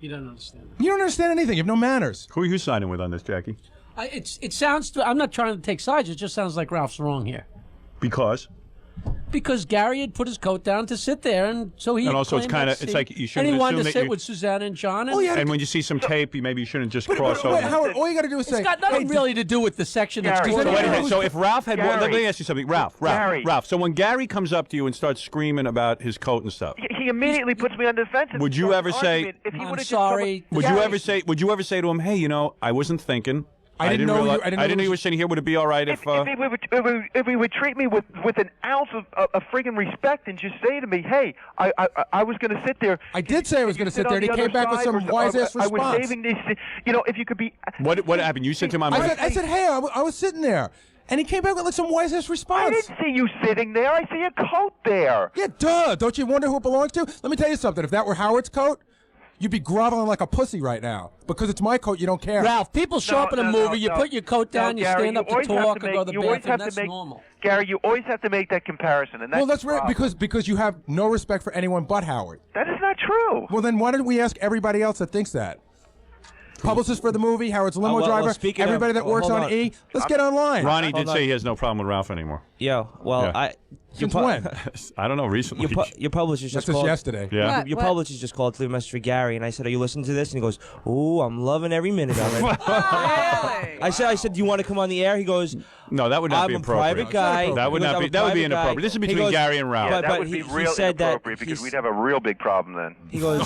[SPEAKER 1] You don't understand.
[SPEAKER 5] You don't understand anything. You have no manners.
[SPEAKER 2] Who are you signing with on this, Jackie?
[SPEAKER 1] It sounds. I'm not trying to take sides. It just sounds like Ralph's wrong here.
[SPEAKER 2] Because?
[SPEAKER 1] Because Gary had put his coat down to sit there, and so he.
[SPEAKER 2] And also, it's
[SPEAKER 1] claimed
[SPEAKER 2] kinda-
[SPEAKER 1] that
[SPEAKER 2] it's
[SPEAKER 1] seat.
[SPEAKER 2] like you shouldn't
[SPEAKER 1] And he wanted
[SPEAKER 2] assume
[SPEAKER 1] to
[SPEAKER 2] that
[SPEAKER 1] sit
[SPEAKER 2] you-
[SPEAKER 1] with Susanna and John. And,
[SPEAKER 5] Oh, yeah.
[SPEAKER 2] And when you see some tape, maybe you shouldn't just cross
[SPEAKER 5] Wait,
[SPEAKER 2] over.
[SPEAKER 5] Howard, all you got to do is
[SPEAKER 1] it's
[SPEAKER 5] say,
[SPEAKER 1] got nothing
[SPEAKER 5] hey,
[SPEAKER 1] really to do with the section that's
[SPEAKER 6] Gary,
[SPEAKER 1] torn
[SPEAKER 2] So
[SPEAKER 5] Gary,
[SPEAKER 2] wait a
[SPEAKER 1] out.
[SPEAKER 2] minute. So if Ralph had,
[SPEAKER 6] Gary.
[SPEAKER 2] let me ask you something, Ralph.
[SPEAKER 6] Gary.
[SPEAKER 2] So when Gary comes up to you and starts screaming about his coat and stuff,
[SPEAKER 6] He immediately puts me on the defense. and
[SPEAKER 2] Would you
[SPEAKER 6] starts
[SPEAKER 2] ever
[SPEAKER 6] an
[SPEAKER 2] say-
[SPEAKER 6] argument. If he
[SPEAKER 1] I'm
[SPEAKER 6] would've just
[SPEAKER 1] sorry.
[SPEAKER 6] come-
[SPEAKER 2] would you
[SPEAKER 6] Gary,
[SPEAKER 2] ever say to him, hey, I wasn't thinking.
[SPEAKER 5] I didn't know you-
[SPEAKER 2] realize-
[SPEAKER 5] I didn't know
[SPEAKER 2] I
[SPEAKER 5] it
[SPEAKER 2] didn't know
[SPEAKER 5] was-
[SPEAKER 2] you were sitting here. Would it be all right if?
[SPEAKER 6] If he would treat me with an ounce of friggin' respect and just say to me, hey, I was going to sit there.
[SPEAKER 5] I did say I was
[SPEAKER 6] Could you
[SPEAKER 5] going to sit
[SPEAKER 6] on
[SPEAKER 5] there, and he
[SPEAKER 6] the
[SPEAKER 5] came
[SPEAKER 6] other
[SPEAKER 5] back with
[SPEAKER 6] side,
[SPEAKER 5] some
[SPEAKER 6] or-
[SPEAKER 5] wise-ass
[SPEAKER 6] I was
[SPEAKER 5] response.
[SPEAKER 6] saving this. If you could be.
[SPEAKER 2] What happened? You said to him,
[SPEAKER 5] I said, hey, I was sitting there. And he came back with like some wise-ass
[SPEAKER 6] I
[SPEAKER 5] response.
[SPEAKER 6] didn't see you sitting there. I see a coat there.
[SPEAKER 5] Yeah, duh. Don't you wonder who it belongs to? Let me tell you something. If that were Howard's coat, you'd be groveling like a pussy right now. Because it's my coat, you don't care.
[SPEAKER 1] Ralph, people show up in a movie. You put your coat down. You
[SPEAKER 6] Gary,
[SPEAKER 1] stand up to
[SPEAKER 6] always have
[SPEAKER 1] talk or
[SPEAKER 6] make-
[SPEAKER 1] go to the
[SPEAKER 6] you always
[SPEAKER 1] bathroom.
[SPEAKER 6] have to
[SPEAKER 1] That's
[SPEAKER 6] make-
[SPEAKER 1] normal.
[SPEAKER 6] Gary, you always have to make that comparison, and that's
[SPEAKER 5] Well, that's
[SPEAKER 6] the
[SPEAKER 5] right,
[SPEAKER 6] problem.
[SPEAKER 5] because you have no respect for anyone but Howard.
[SPEAKER 6] That is not true.
[SPEAKER 5] Well, then why don't we ask everybody else that thinks that? Publicist for the movie, Howard's limo
[SPEAKER 7] well,
[SPEAKER 5] driver,
[SPEAKER 7] speaking of-
[SPEAKER 5] everybody that
[SPEAKER 7] well,
[SPEAKER 5] works
[SPEAKER 7] hold
[SPEAKER 5] on
[SPEAKER 7] on.
[SPEAKER 5] E. Let's get online.
[SPEAKER 2] Ronnie did
[SPEAKER 7] Hold on.
[SPEAKER 2] say he has no problem with Ralph anymore.
[SPEAKER 7] Yo, well,
[SPEAKER 2] Yeah.
[SPEAKER 5] Since when?
[SPEAKER 2] I don't know. Recently.
[SPEAKER 7] Your publisher just
[SPEAKER 5] That's
[SPEAKER 7] called.
[SPEAKER 5] yesterday.
[SPEAKER 2] Yeah.
[SPEAKER 3] What?
[SPEAKER 7] Your publisher just called to leave a message for Gary, and I said, "Are you listening to this?" And he goes, "Ooh, I'm loving every minute of it."
[SPEAKER 3] Really?
[SPEAKER 7] I said, "Do you want to come on the air?" He goes,
[SPEAKER 2] No, that would not
[SPEAKER 7] I'm
[SPEAKER 2] be
[SPEAKER 7] a
[SPEAKER 2] appropriate.
[SPEAKER 7] private guy.
[SPEAKER 2] That would
[SPEAKER 7] He goes,
[SPEAKER 2] not
[SPEAKER 7] "I'm
[SPEAKER 2] be.
[SPEAKER 7] a
[SPEAKER 2] That would be
[SPEAKER 7] private guy."
[SPEAKER 2] inappropriate. This is
[SPEAKER 7] He
[SPEAKER 2] between
[SPEAKER 7] goes-
[SPEAKER 2] Gary and Ralph.
[SPEAKER 6] Yeah,
[SPEAKER 7] But
[SPEAKER 6] that would
[SPEAKER 7] he-
[SPEAKER 6] be
[SPEAKER 7] he
[SPEAKER 6] real
[SPEAKER 7] said that
[SPEAKER 6] inappropriate because
[SPEAKER 7] he's-
[SPEAKER 6] we'd have a real big problem then.
[SPEAKER 7] He goes.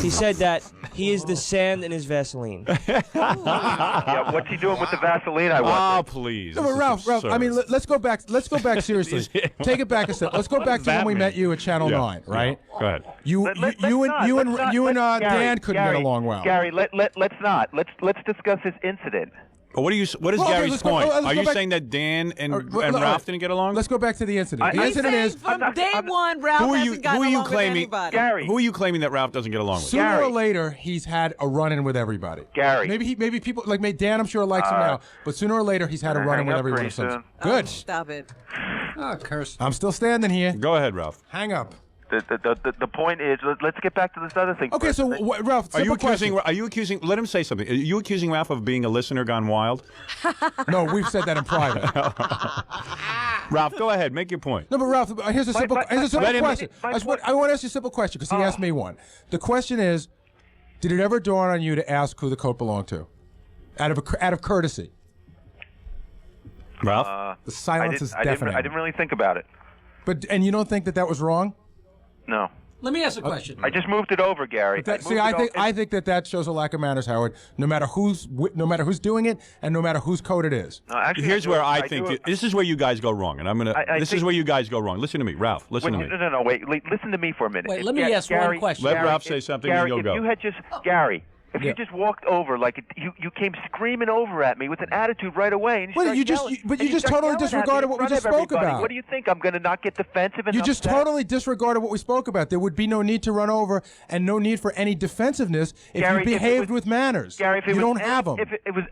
[SPEAKER 7] He said that he is the sand in his Vaseline.
[SPEAKER 6] Yeah, what's he doing with the Vaseline? I
[SPEAKER 2] Oh,
[SPEAKER 6] wonder.
[SPEAKER 2] please.
[SPEAKER 5] No,
[SPEAKER 2] This
[SPEAKER 5] but
[SPEAKER 2] is
[SPEAKER 5] Ralph, I
[SPEAKER 2] absurd.
[SPEAKER 5] mean, let's go back. Let's go back seriously. Take it back a step. Let's go back to
[SPEAKER 2] that
[SPEAKER 5] when we
[SPEAKER 2] mean?
[SPEAKER 5] met you at Channel
[SPEAKER 2] Yeah.
[SPEAKER 5] 9, right?
[SPEAKER 2] Go ahead.
[SPEAKER 5] You
[SPEAKER 6] Let's
[SPEAKER 5] and
[SPEAKER 6] not,
[SPEAKER 5] you
[SPEAKER 6] let's
[SPEAKER 5] and
[SPEAKER 6] not,
[SPEAKER 5] you and
[SPEAKER 6] let's- Gary,
[SPEAKER 5] Dan couldn't
[SPEAKER 6] Gary,
[SPEAKER 5] get along well.
[SPEAKER 6] Gary, let's not. Let's discuss this incident.
[SPEAKER 2] What do you? What is
[SPEAKER 5] Well, okay,
[SPEAKER 2] Gary's
[SPEAKER 5] let's go-
[SPEAKER 2] point?
[SPEAKER 5] let's
[SPEAKER 2] Are
[SPEAKER 5] go
[SPEAKER 2] you
[SPEAKER 5] back-
[SPEAKER 2] saying that Dan and
[SPEAKER 5] well,
[SPEAKER 2] Ralph didn't get along?
[SPEAKER 5] Let's go back to the incident. The
[SPEAKER 6] I-
[SPEAKER 3] He's
[SPEAKER 5] incident
[SPEAKER 3] saying
[SPEAKER 5] is
[SPEAKER 3] from
[SPEAKER 6] not-
[SPEAKER 3] day
[SPEAKER 6] I'm-
[SPEAKER 3] one, Ralph
[SPEAKER 2] who are you?
[SPEAKER 3] hasn't gotten
[SPEAKER 2] Who are you
[SPEAKER 3] along with
[SPEAKER 2] claiming?
[SPEAKER 3] anybody.
[SPEAKER 6] Gary.
[SPEAKER 2] Who are you claiming that Ralph doesn't get along with?
[SPEAKER 5] sooner
[SPEAKER 6] Gary.
[SPEAKER 5] or later he's had a run-in with everybody.
[SPEAKER 6] Gary.
[SPEAKER 5] Maybe people like Dan. I'm sure likes him now, but sooner or later he's had a
[SPEAKER 6] Gonna
[SPEAKER 5] run-in
[SPEAKER 6] hang
[SPEAKER 5] with
[SPEAKER 6] up
[SPEAKER 5] everyone.
[SPEAKER 6] pretty
[SPEAKER 5] of some-
[SPEAKER 6] soon.
[SPEAKER 5] Good.
[SPEAKER 3] Stop it.
[SPEAKER 1] Oh, curse.
[SPEAKER 5] I'm still standing here.
[SPEAKER 2] Go ahead, Ralph.
[SPEAKER 5] Hang up.
[SPEAKER 6] The point is, let's get back to this other thing.
[SPEAKER 5] Okay,
[SPEAKER 6] first.
[SPEAKER 5] so Ralph,
[SPEAKER 2] Are you
[SPEAKER 5] simple
[SPEAKER 2] accusing?
[SPEAKER 5] question.
[SPEAKER 2] Are you accusing? Let him say something. Are you accusing Ralph of being a listener gone wild?
[SPEAKER 5] No, we've said that in private.
[SPEAKER 2] Ralph, go ahead. Make your point.
[SPEAKER 5] No, but Ralph, here's a simple, question.
[SPEAKER 2] Let him-
[SPEAKER 5] I want to ask you a simple question because he asked me one. The question is, did it ever dawn on you to ask who the coat belonged to, out of courtesy?
[SPEAKER 2] Ralph.
[SPEAKER 5] The silence is
[SPEAKER 6] I
[SPEAKER 5] deafening.
[SPEAKER 6] didn't really think about it.
[SPEAKER 5] And you don't think that was wrong?
[SPEAKER 6] No.
[SPEAKER 1] Let me ask a question.
[SPEAKER 6] I just moved it over, Gary.
[SPEAKER 5] I think that shows a lack of manners, Howard. No matter who's doing it, and no matter whose coat it is.
[SPEAKER 6] No, actually,
[SPEAKER 2] Here's
[SPEAKER 6] do
[SPEAKER 2] where
[SPEAKER 6] it-
[SPEAKER 2] I
[SPEAKER 6] do
[SPEAKER 2] think
[SPEAKER 6] it-
[SPEAKER 2] this is where you guys go wrong, and I'm gonna.
[SPEAKER 6] I
[SPEAKER 2] This is
[SPEAKER 6] think-
[SPEAKER 2] where you guys go wrong. Listen to me, Ralph. Listen to me.
[SPEAKER 6] No, wait. Listen to me for a minute.
[SPEAKER 1] Wait, let me ask one question.
[SPEAKER 2] Let Ralph say something, and
[SPEAKER 6] Gary,
[SPEAKER 2] you'll
[SPEAKER 6] if
[SPEAKER 2] go.
[SPEAKER 6] you had just Gary, if
[SPEAKER 5] Yeah.
[SPEAKER 6] you just walked over like you came screaming over at me with an attitude right away, and
[SPEAKER 5] Well,
[SPEAKER 6] start
[SPEAKER 5] you just-
[SPEAKER 6] yelling,
[SPEAKER 5] but
[SPEAKER 6] and
[SPEAKER 5] you just
[SPEAKER 6] start
[SPEAKER 5] totally
[SPEAKER 6] yelling at me
[SPEAKER 5] disregarded
[SPEAKER 6] in
[SPEAKER 5] what we
[SPEAKER 6] front
[SPEAKER 5] just
[SPEAKER 6] of
[SPEAKER 5] spoke
[SPEAKER 6] everybody.
[SPEAKER 5] about.
[SPEAKER 6] What do you think? I'm going to not get defensive and
[SPEAKER 5] You just
[SPEAKER 6] upset?
[SPEAKER 5] totally disregarded what we spoke about. There would be no need to run over and no need for any defensiveness if
[SPEAKER 6] Gary,
[SPEAKER 5] you
[SPEAKER 6] if it
[SPEAKER 5] behaved
[SPEAKER 6] was-
[SPEAKER 5] with manners.
[SPEAKER 6] Gary, if it
[SPEAKER 5] you
[SPEAKER 6] was
[SPEAKER 5] don't
[SPEAKER 6] any-
[SPEAKER 5] have them.
[SPEAKER 6] If it was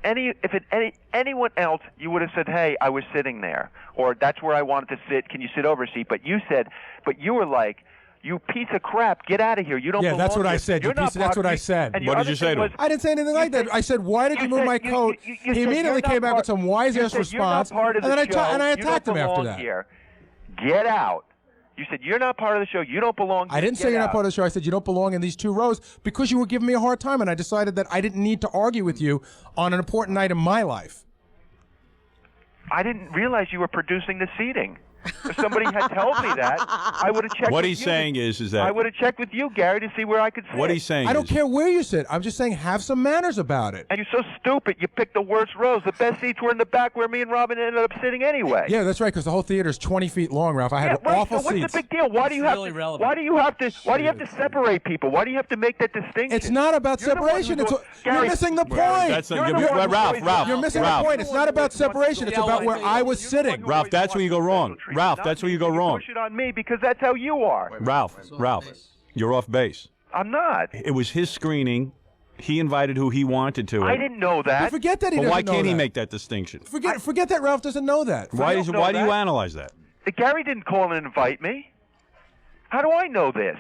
[SPEAKER 6] anyone else, you would have said, "Hey, I was sitting there," or "That's where I wanted to sit. Can you sit over a seat?" But you were like, "You piece of crap, get out of here. You don't
[SPEAKER 5] Yeah,
[SPEAKER 6] belong
[SPEAKER 5] that's what I
[SPEAKER 6] here.
[SPEAKER 5] said.
[SPEAKER 6] You're
[SPEAKER 5] You piece
[SPEAKER 6] not
[SPEAKER 5] of- that's
[SPEAKER 6] part
[SPEAKER 5] what I
[SPEAKER 6] of-
[SPEAKER 5] said.
[SPEAKER 6] and
[SPEAKER 2] What
[SPEAKER 6] your
[SPEAKER 2] did you
[SPEAKER 6] other
[SPEAKER 2] say
[SPEAKER 6] thing
[SPEAKER 2] to him?
[SPEAKER 6] was-
[SPEAKER 5] I didn't say anything like that.
[SPEAKER 6] said-
[SPEAKER 5] I said, "Why did you move my coat?"
[SPEAKER 6] you
[SPEAKER 5] He
[SPEAKER 6] said,
[SPEAKER 5] immediately
[SPEAKER 6] "You're
[SPEAKER 5] came
[SPEAKER 6] not
[SPEAKER 5] back with
[SPEAKER 6] part-
[SPEAKER 5] some wise
[SPEAKER 6] you
[SPEAKER 5] ass
[SPEAKER 6] said, "You're not
[SPEAKER 5] response,
[SPEAKER 6] part of
[SPEAKER 5] and then
[SPEAKER 6] the
[SPEAKER 5] I
[SPEAKER 6] show.
[SPEAKER 5] attacked
[SPEAKER 6] You
[SPEAKER 5] him
[SPEAKER 6] don't
[SPEAKER 5] after
[SPEAKER 6] belong
[SPEAKER 5] that.
[SPEAKER 6] Here. Get out. You said you're not part of the show. You don't belong here.
[SPEAKER 5] I didn't say
[SPEAKER 6] Get
[SPEAKER 5] you're not
[SPEAKER 6] out.
[SPEAKER 5] part of the show. I said you don't belong in these two rows because you were giving me a hard time, and I decided that I didn't need to argue with you on an important night in my life.
[SPEAKER 6] I didn't realize you were producing the seating. If somebody had told me that, I would have checked.
[SPEAKER 2] What
[SPEAKER 6] with
[SPEAKER 2] he's
[SPEAKER 6] you.
[SPEAKER 2] saying is
[SPEAKER 6] I
[SPEAKER 2] that
[SPEAKER 6] would have checked with you, Gary, to see where I could sit.
[SPEAKER 2] what he's saying.
[SPEAKER 5] I don't
[SPEAKER 2] is,
[SPEAKER 5] care where you sit. I'm just saying have some manners about it.
[SPEAKER 6] And you're so stupid. You picked the worst rows. The best seats were in the back where me and Robin ended up sitting anyway.
[SPEAKER 5] Yeah, that's right. Because the whole theater is 20 feet long, Ralph. I had
[SPEAKER 6] Yeah, right,
[SPEAKER 5] awful
[SPEAKER 6] so what's
[SPEAKER 5] seats.
[SPEAKER 6] the big deal? Why do you
[SPEAKER 1] It's
[SPEAKER 6] have
[SPEAKER 1] really
[SPEAKER 6] to?
[SPEAKER 1] relevant.
[SPEAKER 6] Why do you have to separate people? Why do you have to make that distinction?
[SPEAKER 5] It's not about
[SPEAKER 6] You're the one
[SPEAKER 5] separation.
[SPEAKER 6] who's
[SPEAKER 5] It's
[SPEAKER 6] doing-
[SPEAKER 5] you're
[SPEAKER 6] Gary,
[SPEAKER 5] missing the point.
[SPEAKER 2] That's not,
[SPEAKER 6] You're the
[SPEAKER 2] you're,
[SPEAKER 6] one who
[SPEAKER 2] Ralph.
[SPEAKER 6] always-
[SPEAKER 2] Ralph.
[SPEAKER 5] You're missing
[SPEAKER 2] Ralph.
[SPEAKER 5] the point. It's not about separation. It's about where I was sitting.
[SPEAKER 2] Ralph, that's where you go wrong. Ralph, that's where you go wrong.
[SPEAKER 6] Push it on me because that's how you are.
[SPEAKER 2] Ralph, you're off base.
[SPEAKER 6] I'm not.
[SPEAKER 2] It was his screening. He invited who he wanted to.
[SPEAKER 6] I didn't know that.
[SPEAKER 5] But forget that he
[SPEAKER 2] But
[SPEAKER 5] doesn't
[SPEAKER 2] why
[SPEAKER 5] know
[SPEAKER 2] can't he
[SPEAKER 5] that.
[SPEAKER 2] make that distinction?
[SPEAKER 5] Forget that Ralph doesn't know that.
[SPEAKER 2] Why
[SPEAKER 6] don't know
[SPEAKER 2] why do you
[SPEAKER 6] that.
[SPEAKER 2] analyze that?
[SPEAKER 6] Gary didn't call and invite me. How do I know this?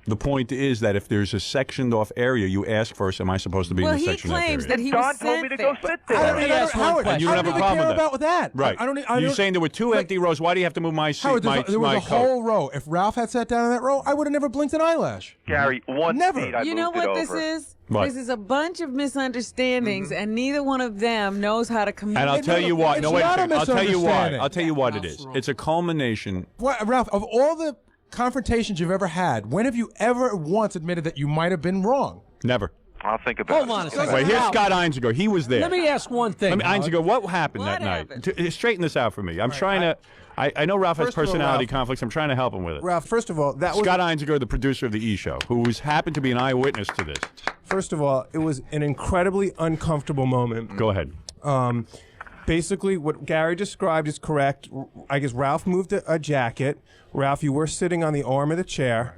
[SPEAKER 2] The point is that if there's a sectioned off area, you ask first, am I supposed to be
[SPEAKER 3] Well,
[SPEAKER 2] in the
[SPEAKER 3] he
[SPEAKER 2] sectioned off
[SPEAKER 3] claims
[SPEAKER 2] area?
[SPEAKER 3] that he
[SPEAKER 6] Don
[SPEAKER 3] was
[SPEAKER 6] told me to
[SPEAKER 3] sent
[SPEAKER 6] go
[SPEAKER 3] there.
[SPEAKER 6] sit
[SPEAKER 5] I
[SPEAKER 6] there.
[SPEAKER 5] don't,
[SPEAKER 1] me ask one
[SPEAKER 5] Howard,
[SPEAKER 1] question.
[SPEAKER 2] You don't
[SPEAKER 5] I
[SPEAKER 2] have a
[SPEAKER 5] even
[SPEAKER 2] problem
[SPEAKER 5] care
[SPEAKER 2] with that.
[SPEAKER 5] about that.
[SPEAKER 2] Right.
[SPEAKER 5] I
[SPEAKER 2] You're
[SPEAKER 5] don't,
[SPEAKER 2] saying there were two empty rows. Why do you have to move my seat?
[SPEAKER 5] Howard,
[SPEAKER 2] my
[SPEAKER 5] there was
[SPEAKER 2] my
[SPEAKER 5] a
[SPEAKER 2] coat?
[SPEAKER 5] whole row. If Ralph had sat down in that row, I would have never blinked an eyelash.
[SPEAKER 6] Gary, one
[SPEAKER 5] Never.
[SPEAKER 6] seat I
[SPEAKER 3] You know
[SPEAKER 6] moved it
[SPEAKER 3] what this
[SPEAKER 6] over.
[SPEAKER 3] is?
[SPEAKER 2] What?
[SPEAKER 3] This is a bunch of misunderstandings, and neither one of them knows how to communicate.
[SPEAKER 2] And I'll tell you why.
[SPEAKER 5] It's
[SPEAKER 2] No, wait a
[SPEAKER 5] not a
[SPEAKER 2] second. I'll tell you why.
[SPEAKER 5] misunderstanding.
[SPEAKER 2] I'll tell you what it is. It's a culmination.
[SPEAKER 5] What, Ralph, of all the confrontations you've ever had, when have you ever once admitted that you might have been wrong?
[SPEAKER 2] Never.
[SPEAKER 6] I'll think about
[SPEAKER 1] Hold
[SPEAKER 6] it.
[SPEAKER 1] on a second.
[SPEAKER 2] Wait, here's
[SPEAKER 1] Ralph,
[SPEAKER 2] Scott Einziger. He was there.
[SPEAKER 1] Let me ask one thing.
[SPEAKER 2] Let me,
[SPEAKER 1] Howard.
[SPEAKER 2] Einziger, what happened
[SPEAKER 3] What
[SPEAKER 2] that
[SPEAKER 3] happened?
[SPEAKER 2] night? Straighten this out for me. I'm trying to. I know Ralph has
[SPEAKER 8] First of all,
[SPEAKER 2] personality
[SPEAKER 8] Ralph-
[SPEAKER 2] conflicts. I'm trying to help him with it.
[SPEAKER 8] Ralph, first of all, that was
[SPEAKER 2] Scott Einziger, the producer of the E! Show, who happened to be an eyewitness to this.
[SPEAKER 8] first of all, it was an incredibly uncomfortable moment.
[SPEAKER 2] Go ahead.
[SPEAKER 8] Basically, what Gary described is correct. I guess Ralph moved a jacket. Ralph, you were sitting on the arm of the chair,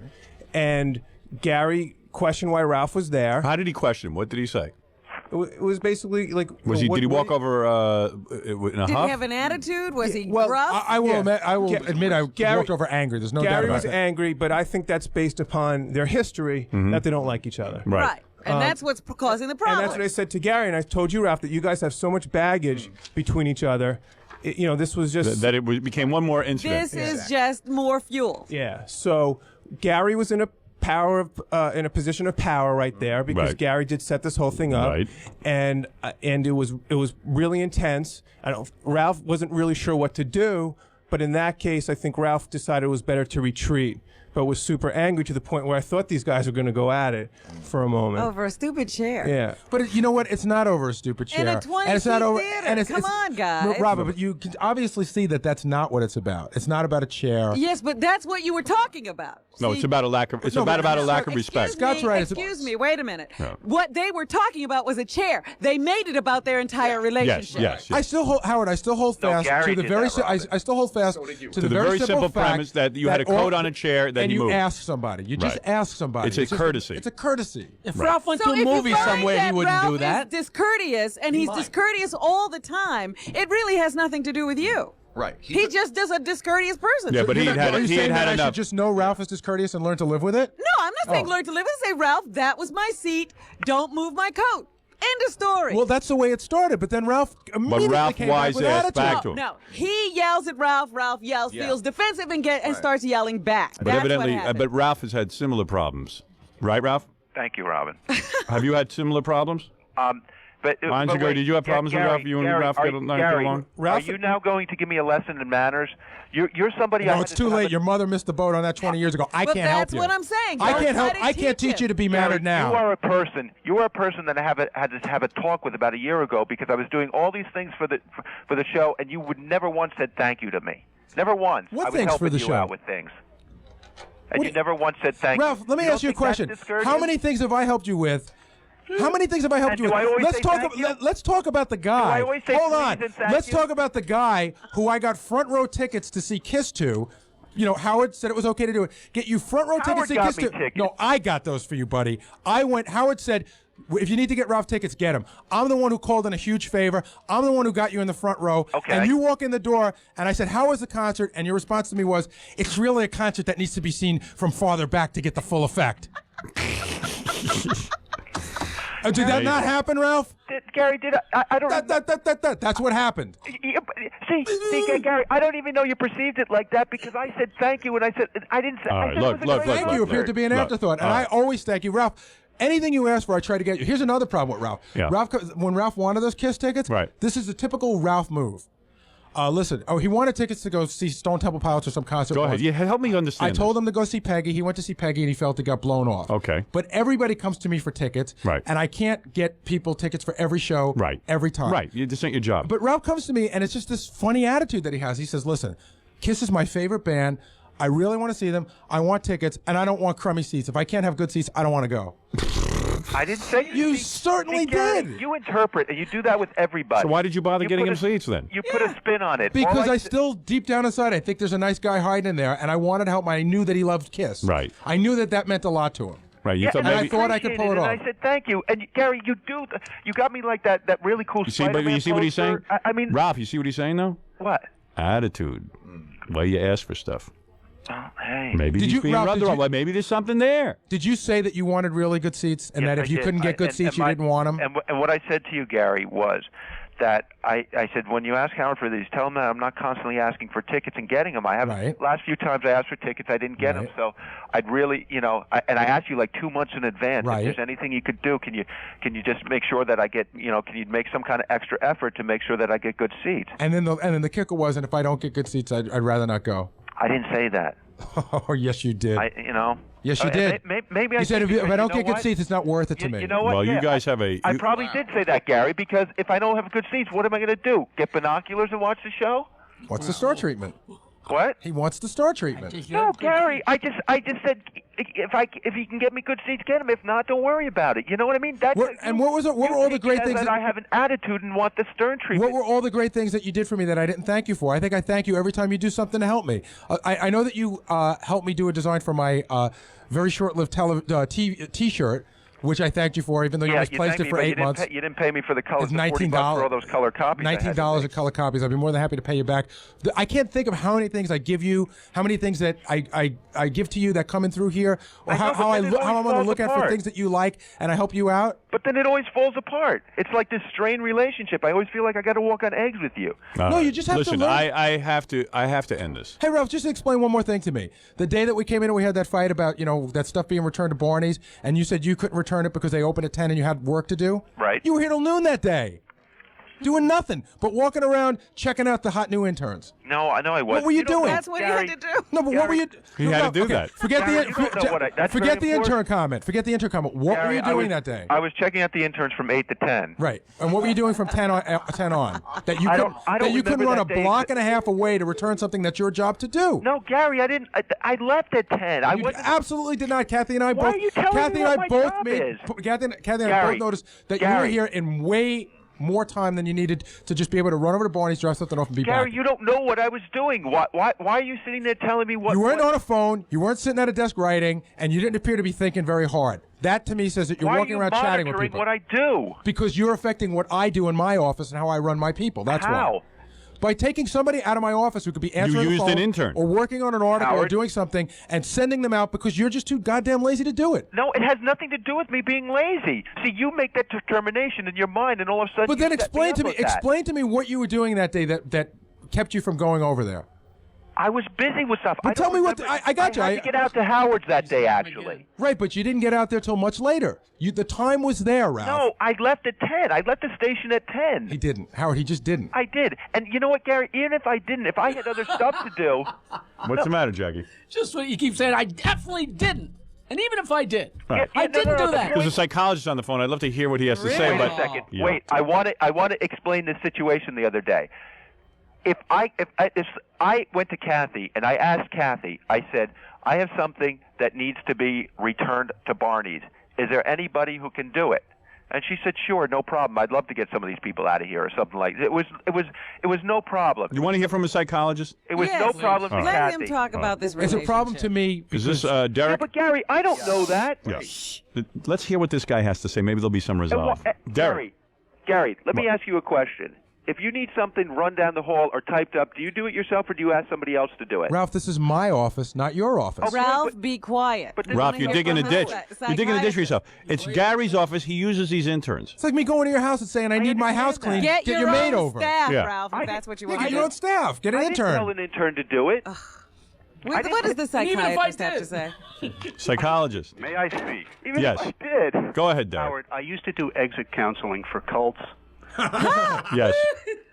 [SPEAKER 8] and Gary questioned why Ralph was there.
[SPEAKER 2] How did he question him? What did he say?
[SPEAKER 8] It was basically like,
[SPEAKER 2] Was he?
[SPEAKER 8] what-
[SPEAKER 2] Did he walk
[SPEAKER 8] what-
[SPEAKER 2] over in a
[SPEAKER 3] Did
[SPEAKER 2] huff?
[SPEAKER 3] he have an attitude? Was he
[SPEAKER 8] well,
[SPEAKER 3] gruff?
[SPEAKER 5] I will
[SPEAKER 8] Yeah.
[SPEAKER 5] admit, I
[SPEAKER 8] Gary-
[SPEAKER 5] walked over angry. There's no doubt
[SPEAKER 8] Gary
[SPEAKER 5] about
[SPEAKER 8] was
[SPEAKER 5] that.
[SPEAKER 8] angry, but I think that's based upon their history that they don't like each other.
[SPEAKER 2] Right.
[SPEAKER 3] Right. And that's what's causing the problem.
[SPEAKER 8] And that's what I said to Gary, and I told you, Ralph, that you guys have so much baggage between each other. This was just
[SPEAKER 2] That it became one more incident.
[SPEAKER 3] This is just more fuel.
[SPEAKER 8] yeah. So Gary was in a in a position of power right there because
[SPEAKER 2] Right.
[SPEAKER 8] Gary did set this whole thing up,
[SPEAKER 2] Right.
[SPEAKER 8] and it was really intense. Ralph wasn't really sure what to do, but in that case, I think Ralph decided it was better to retreat, but was super angry to the point where I thought these guys were going to go at it for a moment.
[SPEAKER 3] Over a stupid chair.
[SPEAKER 8] Yeah.
[SPEAKER 5] But you know what? It's not over a stupid chair.
[SPEAKER 3] In a
[SPEAKER 5] And it's
[SPEAKER 3] 20-seat
[SPEAKER 5] not over.
[SPEAKER 3] theater.
[SPEAKER 5] And it's,
[SPEAKER 3] Come on, guys.
[SPEAKER 5] No, Robert, but you can obviously see that that's not what it's about. It's not about a chair.
[SPEAKER 3] Yes, but that's what you were talking about.
[SPEAKER 2] No,
[SPEAKER 3] See,
[SPEAKER 2] it's about a lack of. It's
[SPEAKER 5] No,
[SPEAKER 2] about
[SPEAKER 5] but-
[SPEAKER 2] a lack of respect.
[SPEAKER 5] Scott's right. It's-
[SPEAKER 3] Excuse me. Wait a minute.
[SPEAKER 2] No.
[SPEAKER 3] What they were talking about was a chair. They made it about their entire relationship.
[SPEAKER 2] Yes.
[SPEAKER 5] I still hold, Howard. I still hold
[SPEAKER 6] No,
[SPEAKER 5] fast
[SPEAKER 6] Gary
[SPEAKER 5] to the
[SPEAKER 6] did
[SPEAKER 5] very.
[SPEAKER 6] that, Robert.
[SPEAKER 5] I still hold fast to the
[SPEAKER 2] very simple
[SPEAKER 5] fact
[SPEAKER 2] premise that you had a
[SPEAKER 5] all-
[SPEAKER 2] coat on a chair that
[SPEAKER 5] and
[SPEAKER 2] he
[SPEAKER 5] you
[SPEAKER 2] moved.
[SPEAKER 5] ask somebody. You just
[SPEAKER 2] Right.
[SPEAKER 5] ask somebody.
[SPEAKER 2] It's a
[SPEAKER 5] just
[SPEAKER 2] courtesy.
[SPEAKER 5] It's a courtesy.
[SPEAKER 1] If Ralph went
[SPEAKER 3] So
[SPEAKER 1] to
[SPEAKER 3] if
[SPEAKER 1] a movie
[SPEAKER 3] you find
[SPEAKER 1] somewhere,
[SPEAKER 3] that
[SPEAKER 1] he wouldn't
[SPEAKER 3] Ralph
[SPEAKER 1] do that.
[SPEAKER 3] is discourteous, and he's discourteous all the time, it really has nothing to do with you.
[SPEAKER 9] Right.
[SPEAKER 3] He just does a discourteous person.
[SPEAKER 2] Yeah, but
[SPEAKER 5] Are
[SPEAKER 2] he
[SPEAKER 5] you
[SPEAKER 2] had
[SPEAKER 5] saying that I
[SPEAKER 2] enough.
[SPEAKER 5] should just know Ralph is discourteous and learn to live with it?
[SPEAKER 3] No, I'm not saying
[SPEAKER 5] Oh.
[SPEAKER 3] learn to live. I say, Ralph, that was my seat. Don't move my coat. End of story.
[SPEAKER 5] Well, that's the way it started. But then Ralph immediately
[SPEAKER 2] Ralph
[SPEAKER 5] came back
[SPEAKER 2] wise
[SPEAKER 5] with
[SPEAKER 2] ass
[SPEAKER 5] attitude.
[SPEAKER 2] back to him.
[SPEAKER 3] No, he yells at Ralph. Ralph yells, feels defensive, and starts yelling back.
[SPEAKER 2] But
[SPEAKER 3] That's
[SPEAKER 2] evidently,
[SPEAKER 3] what happened.
[SPEAKER 2] but Ralph has had similar problems, right, Ralph?
[SPEAKER 6] Thank you, Robin.
[SPEAKER 2] Have you had similar problems?
[SPEAKER 6] But
[SPEAKER 2] Why don't you go?
[SPEAKER 6] wait,
[SPEAKER 2] Did you have problems with
[SPEAKER 6] Gary,
[SPEAKER 2] Ralph? You and
[SPEAKER 6] Gary,
[SPEAKER 2] Ralph
[SPEAKER 6] are
[SPEAKER 2] get
[SPEAKER 6] you-
[SPEAKER 2] along?
[SPEAKER 6] Gary,
[SPEAKER 8] Ralph-
[SPEAKER 6] are you now going to give me a lesson in manners? You're somebody. I
[SPEAKER 5] No,
[SPEAKER 6] had
[SPEAKER 5] it's
[SPEAKER 6] to
[SPEAKER 5] too
[SPEAKER 6] have
[SPEAKER 5] late.
[SPEAKER 6] a-
[SPEAKER 5] Your mother missed the boat on that 20 years ago. I
[SPEAKER 3] But
[SPEAKER 5] can't help
[SPEAKER 3] that's
[SPEAKER 5] you.
[SPEAKER 3] what I'm saying.
[SPEAKER 5] I
[SPEAKER 3] Don't
[SPEAKER 5] can't
[SPEAKER 3] try
[SPEAKER 5] help.
[SPEAKER 3] to
[SPEAKER 5] I can't
[SPEAKER 3] teach
[SPEAKER 5] teach you to be
[SPEAKER 6] Gary,
[SPEAKER 5] mannered now.
[SPEAKER 6] You are a person. You are a person that I had to have a talk with about a year ago because I was doing all these things for the show, and you would never once said thank you to me. Never once.
[SPEAKER 5] What
[SPEAKER 6] I was
[SPEAKER 5] things for
[SPEAKER 6] helping
[SPEAKER 5] the
[SPEAKER 6] you
[SPEAKER 5] show?
[SPEAKER 6] out with things. And
[SPEAKER 5] What
[SPEAKER 6] you
[SPEAKER 5] do-
[SPEAKER 6] never once said thank
[SPEAKER 5] Ralph,
[SPEAKER 6] you.
[SPEAKER 5] let me
[SPEAKER 6] You
[SPEAKER 5] ask you a
[SPEAKER 6] don't think that's
[SPEAKER 5] question.
[SPEAKER 6] discouraging?
[SPEAKER 5] How many things have I helped you with? How many things have I helped
[SPEAKER 6] And
[SPEAKER 5] you
[SPEAKER 6] do
[SPEAKER 5] with?
[SPEAKER 6] I always
[SPEAKER 5] Let's
[SPEAKER 6] say
[SPEAKER 5] talk.
[SPEAKER 6] thank you?
[SPEAKER 5] Let's talk about the guy.
[SPEAKER 6] I always say
[SPEAKER 5] Hold
[SPEAKER 6] please
[SPEAKER 5] on.
[SPEAKER 6] and thank
[SPEAKER 5] Let's
[SPEAKER 6] you?
[SPEAKER 5] talk about the guy who I got front row tickets to see Kiss to. You know, Howard said it was okay to do it. Get you front row tickets
[SPEAKER 6] Howard
[SPEAKER 5] to
[SPEAKER 6] got
[SPEAKER 5] Kiss
[SPEAKER 6] me
[SPEAKER 5] to.
[SPEAKER 6] tickets.
[SPEAKER 5] No, I got those for you, buddy. I went. Howard said, if you need to get Ralph tickets, get them. I'm the one who called in a huge favor. I'm the one who got you in the front row.
[SPEAKER 6] Okay.
[SPEAKER 5] And you walk in the door, and I said, how was the concert? And your response to me was, it's really a concert that needs to be seen from farther back to get the full effect. Did that not happen, Ralph?
[SPEAKER 6] Gary, did I don't.
[SPEAKER 5] That's what happened.
[SPEAKER 6] See, Gary, I don't even know you perceived it like that because I said thank you and I said I didn't say.
[SPEAKER 2] All
[SPEAKER 6] I
[SPEAKER 2] right,
[SPEAKER 6] said
[SPEAKER 2] look,
[SPEAKER 6] it was a
[SPEAKER 2] look,
[SPEAKER 6] great
[SPEAKER 2] look,
[SPEAKER 5] Thank you
[SPEAKER 2] look.
[SPEAKER 5] appeared to be an
[SPEAKER 2] Look,
[SPEAKER 5] afterthought, and
[SPEAKER 2] all
[SPEAKER 5] I
[SPEAKER 2] right.
[SPEAKER 5] always thank you, Ralph. Anything you ask for, I try to get you. Here's another problem with Ralph.
[SPEAKER 2] Yeah.
[SPEAKER 5] When Ralph wanted those Kiss tickets,
[SPEAKER 2] Right.
[SPEAKER 5] this is the typical Ralph move. Listen, he wanted tickets to go see Stone Temple Pilots or some concert.
[SPEAKER 2] Go ahead.
[SPEAKER 5] once.
[SPEAKER 2] Yeah, help me understand.
[SPEAKER 5] I told him to go see Peggy. He went to see Peggy, and he felt it got blown off.
[SPEAKER 2] Okay.
[SPEAKER 5] But everybody comes to me for tickets,
[SPEAKER 2] Right.
[SPEAKER 5] and I can't get people tickets for every show,
[SPEAKER 2] Right.
[SPEAKER 5] every time.
[SPEAKER 2] Right. This ain't your job.
[SPEAKER 5] But Ralph comes to me, and it's just this funny attitude that he has. He says, listen, Kiss is my favorite band. I really want to see them. I want tickets, and I don't want crummy seats. If I can't have good seats, I don't want to go.
[SPEAKER 6] I didn't say
[SPEAKER 5] You certainly
[SPEAKER 6] Gary,
[SPEAKER 5] did.
[SPEAKER 6] You interpret, and you do that with everybody.
[SPEAKER 2] So why did you bother getting
[SPEAKER 6] put
[SPEAKER 2] him
[SPEAKER 6] a-
[SPEAKER 2] seats then?
[SPEAKER 6] You put a spin on it.
[SPEAKER 5] Because
[SPEAKER 6] All
[SPEAKER 5] I
[SPEAKER 6] said-
[SPEAKER 5] still, deep down inside, I think there's a nice guy hiding in there, and I wanted to help him. I knew that he loved Kiss.
[SPEAKER 2] Right.
[SPEAKER 5] I knew that meant a lot to him.
[SPEAKER 2] Right. You
[SPEAKER 6] Yeah,
[SPEAKER 2] thought
[SPEAKER 6] and
[SPEAKER 5] I
[SPEAKER 2] maybe.
[SPEAKER 5] thought I could pull it
[SPEAKER 6] appreciated
[SPEAKER 5] off.
[SPEAKER 6] And I said thank you. And Gary, you got me like that really cool.
[SPEAKER 2] You see, but you see what he's saying?
[SPEAKER 6] Spider-Man poster. I mean,
[SPEAKER 2] Ralph, you see what he's saying though?
[SPEAKER 6] what?
[SPEAKER 2] Attitude. Why you ask for stuff?
[SPEAKER 6] Oh, hey.
[SPEAKER 2] Maybe
[SPEAKER 5] Did
[SPEAKER 2] he's
[SPEAKER 5] you-
[SPEAKER 2] being
[SPEAKER 5] Ralph,
[SPEAKER 2] rubbed
[SPEAKER 5] did
[SPEAKER 2] the wrong
[SPEAKER 5] you-
[SPEAKER 2] way. Maybe there's something there.
[SPEAKER 5] Did you say that you wanted really good seats, and
[SPEAKER 6] Yes,
[SPEAKER 5] that if
[SPEAKER 6] I
[SPEAKER 5] you
[SPEAKER 6] did.
[SPEAKER 5] couldn't get good seats, you didn't want them?
[SPEAKER 6] And what I said to you, Gary, was that I said, when you ask Howard for these, tell him that I'm not constantly asking for tickets and getting them. I haven't.
[SPEAKER 5] Right.
[SPEAKER 6] Last few times I asked for tickets, I didn't get them.
[SPEAKER 5] Right.
[SPEAKER 6] So I'd really, and I asked you like 2 months in advance.
[SPEAKER 5] Right.
[SPEAKER 6] If there's anything you could do, can you just make sure that I get, can you make some kind of extra effort to make sure that I get good seats?
[SPEAKER 5] And then the kicker was, and if I don't get good seats, I'd rather not go.
[SPEAKER 6] I didn't say that.
[SPEAKER 5] Oh, yes, you did. Yes, you did.
[SPEAKER 6] Maybe
[SPEAKER 5] You said if I don't
[SPEAKER 6] know
[SPEAKER 5] get good
[SPEAKER 6] what?
[SPEAKER 5] seats, it's not worth it to me.
[SPEAKER 6] You know what?
[SPEAKER 2] Well, you
[SPEAKER 6] Yeah,
[SPEAKER 2] guys have a.
[SPEAKER 6] I probably did say that, Gary, because if I don't have good seats, what am I going to do? Get binoculars and watch the show?
[SPEAKER 5] What's the star treatment?
[SPEAKER 6] What?
[SPEAKER 5] He wants the star treatment.
[SPEAKER 6] No, Gary. I just said if you can get me good seats, get them. If not, don't worry about it. You know what I mean? That's
[SPEAKER 5] What were all the great things
[SPEAKER 6] that
[SPEAKER 5] that-
[SPEAKER 6] I have an attitude and want the stern treatment?
[SPEAKER 5] What were all the great things that you did for me that I didn't thank you for? I think I thank you every time you do something to help me. I know that you helped me do a design for my very short-lived T-shirt which I thanked you for, even though you misplaced it for 8 months.
[SPEAKER 6] You didn't pay me for the colors.
[SPEAKER 5] It's
[SPEAKER 6] $40 for all those color copies.
[SPEAKER 5] $19 of color copies. I'd be more than happy to pay you back. I can't think of how many things I give you, how many things that I give to you that coming through here, or how I'm on the lookout for things that you like, and I help you out.
[SPEAKER 6] But then it always falls apart. It's like this strained relationship. I always feel like I got to walk on eggs with you.
[SPEAKER 5] No, you just have
[SPEAKER 2] Listen,
[SPEAKER 5] to learn.
[SPEAKER 2] I have to end this.
[SPEAKER 5] Hey, Ralph, just explain one more thing to me. The day that we came in and we had that fight about, that stuff being returned to Barney's, and you said you couldn't return it because they opened at 10 and you had work to do.
[SPEAKER 6] Right.
[SPEAKER 5] You were here till noon that day. Doing nothing but walking around checking out the hot new interns.
[SPEAKER 6] No, I know I wasn't.
[SPEAKER 5] What were you doing?
[SPEAKER 3] That's what he had to do.
[SPEAKER 5] No, but what were you?
[SPEAKER 2] He had to do that.
[SPEAKER 5] Forget
[SPEAKER 6] Gary, you don't know what that's
[SPEAKER 5] forget
[SPEAKER 6] very
[SPEAKER 5] the intern
[SPEAKER 6] important.
[SPEAKER 5] comment. Forget the intern comment. What
[SPEAKER 6] Gary,
[SPEAKER 5] were you doing that day?
[SPEAKER 6] I was checking out the interns from 8 to 10.
[SPEAKER 5] Right. And what were you doing from 10 on? That you
[SPEAKER 6] I
[SPEAKER 5] couldn't,
[SPEAKER 6] don't
[SPEAKER 5] that you couldn't
[SPEAKER 6] remember
[SPEAKER 5] run
[SPEAKER 6] that
[SPEAKER 5] a
[SPEAKER 6] day.
[SPEAKER 5] block and a half away to return something that's your job to do.
[SPEAKER 6] No, Gary, I didn't. I left at 10. I
[SPEAKER 5] You
[SPEAKER 6] wasn't.
[SPEAKER 5] absolutely did not. Kathy and I
[SPEAKER 6] Why
[SPEAKER 5] both.
[SPEAKER 6] are you telling
[SPEAKER 5] Kathy
[SPEAKER 6] me
[SPEAKER 5] and
[SPEAKER 6] what
[SPEAKER 5] I
[SPEAKER 6] my
[SPEAKER 5] both
[SPEAKER 6] job
[SPEAKER 5] made.
[SPEAKER 6] is?
[SPEAKER 5] Kathy and I
[SPEAKER 6] Gary,
[SPEAKER 5] both noticed that you were
[SPEAKER 6] Gary.
[SPEAKER 5] here in way more time than you needed to just be able to run over to Barney's, drop something off, and be
[SPEAKER 6] Gary,
[SPEAKER 5] back.
[SPEAKER 6] you don't know what I was doing. Why are you sitting there telling me what?
[SPEAKER 5] You weren't
[SPEAKER 6] what,
[SPEAKER 5] on a phone. You weren't sitting at a desk writing, and you didn't appear to be thinking very hard. That to me says that you're
[SPEAKER 6] why
[SPEAKER 5] walking
[SPEAKER 6] are you
[SPEAKER 5] around chatting with
[SPEAKER 6] monitoring
[SPEAKER 5] people.
[SPEAKER 6] what I do?
[SPEAKER 5] Because you're affecting what I do in my office and how I run my people. That's
[SPEAKER 6] How?
[SPEAKER 5] why. By taking somebody out of my office who could be answering the
[SPEAKER 2] used
[SPEAKER 5] phone
[SPEAKER 2] an intern.
[SPEAKER 5] or working on an article or
[SPEAKER 6] Howard.
[SPEAKER 5] doing something and sending them out because you're just too goddamn lazy to do it.
[SPEAKER 6] No, it has nothing to do with me being lazy. See, you make that determination in your mind, and all of a sudden.
[SPEAKER 5] But
[SPEAKER 6] you
[SPEAKER 5] then
[SPEAKER 6] set
[SPEAKER 5] explain
[SPEAKER 6] up
[SPEAKER 5] to me
[SPEAKER 6] with that.
[SPEAKER 5] what you were doing that day that kept you from going over there.
[SPEAKER 6] I was busy with stuff.
[SPEAKER 5] Well,
[SPEAKER 6] I
[SPEAKER 5] tell
[SPEAKER 6] don't
[SPEAKER 5] me what
[SPEAKER 6] remember.
[SPEAKER 5] I got you.
[SPEAKER 6] I had to get out to Howard's that day, actually.
[SPEAKER 5] Right, but you didn't get out there till much later. The time was there, Ralph.
[SPEAKER 6] No, I left at 10. I left the station at 10.
[SPEAKER 5] He didn't. Howard, he just didn't.
[SPEAKER 6] I did. And you know what, Gary? Even if I didn't, if I had other stuff to do.
[SPEAKER 2] What's the matter, Jackie?
[SPEAKER 1] Just what you keep saying. I definitely didn't. And even if I did,
[SPEAKER 2] Right.
[SPEAKER 1] I didn't do that.
[SPEAKER 2] There's a psychologist on the phone. I'd love to hear what he has to say.
[SPEAKER 6] Wait
[SPEAKER 2] But
[SPEAKER 6] a second.
[SPEAKER 2] Yeah.
[SPEAKER 6] Wait, I want to explain this situation the other day. If I went to Kathy and I asked Kathy, I said, I have something that needs to be returned to Barney's. Is there anybody who can do it? And she said, sure, no problem. I'd love to get some of these people out of here or something like that. It was no problem.
[SPEAKER 2] You want to hear from a psychologist?
[SPEAKER 6] It was
[SPEAKER 3] Yes.
[SPEAKER 6] no problem to
[SPEAKER 3] Let
[SPEAKER 6] Kathy.
[SPEAKER 3] him talk about this
[SPEAKER 5] It's
[SPEAKER 3] relationship.
[SPEAKER 5] a problem to me.
[SPEAKER 2] Is this
[SPEAKER 6] Yeah,
[SPEAKER 2] Derek?
[SPEAKER 6] but Gary, I don't know that.
[SPEAKER 2] Yeah. Let's hear what this guy has to say. Maybe there'll be some resolve. Derek.
[SPEAKER 6] Gary, let me ask you a question. If you need something run down the hall or typed up, do you do it yourself or do you ask somebody else to do it?
[SPEAKER 5] Ralph, this is my office, not your office.
[SPEAKER 3] Ralph, be quiet.
[SPEAKER 6] But this
[SPEAKER 2] Ralph,
[SPEAKER 6] is
[SPEAKER 2] you're
[SPEAKER 6] my
[SPEAKER 2] digging a
[SPEAKER 6] office.
[SPEAKER 2] ditch. You're digging a ditch for yourself. It's Gary's office. He uses these interns.
[SPEAKER 5] It's like me going to your house and saying, I need my house cleaned.
[SPEAKER 3] Get your
[SPEAKER 5] your maid
[SPEAKER 3] own
[SPEAKER 5] over.
[SPEAKER 3] staff,
[SPEAKER 2] Yeah.
[SPEAKER 3] Ralph, if that's what you want
[SPEAKER 5] Get
[SPEAKER 3] to
[SPEAKER 5] your
[SPEAKER 3] do.
[SPEAKER 5] own staff. Get an
[SPEAKER 6] I didn't tell
[SPEAKER 5] intern.
[SPEAKER 6] an intern to do it.
[SPEAKER 3] What does the
[SPEAKER 1] even if I
[SPEAKER 3] psychiatrist have to
[SPEAKER 1] did.
[SPEAKER 3] say?
[SPEAKER 2] Psychologist.
[SPEAKER 9] May I speak?
[SPEAKER 6] Even
[SPEAKER 2] Yes.
[SPEAKER 6] if I did.
[SPEAKER 2] Go ahead, Derek.
[SPEAKER 9] Howard, I used to do exit counseling for cults,
[SPEAKER 2] Yes.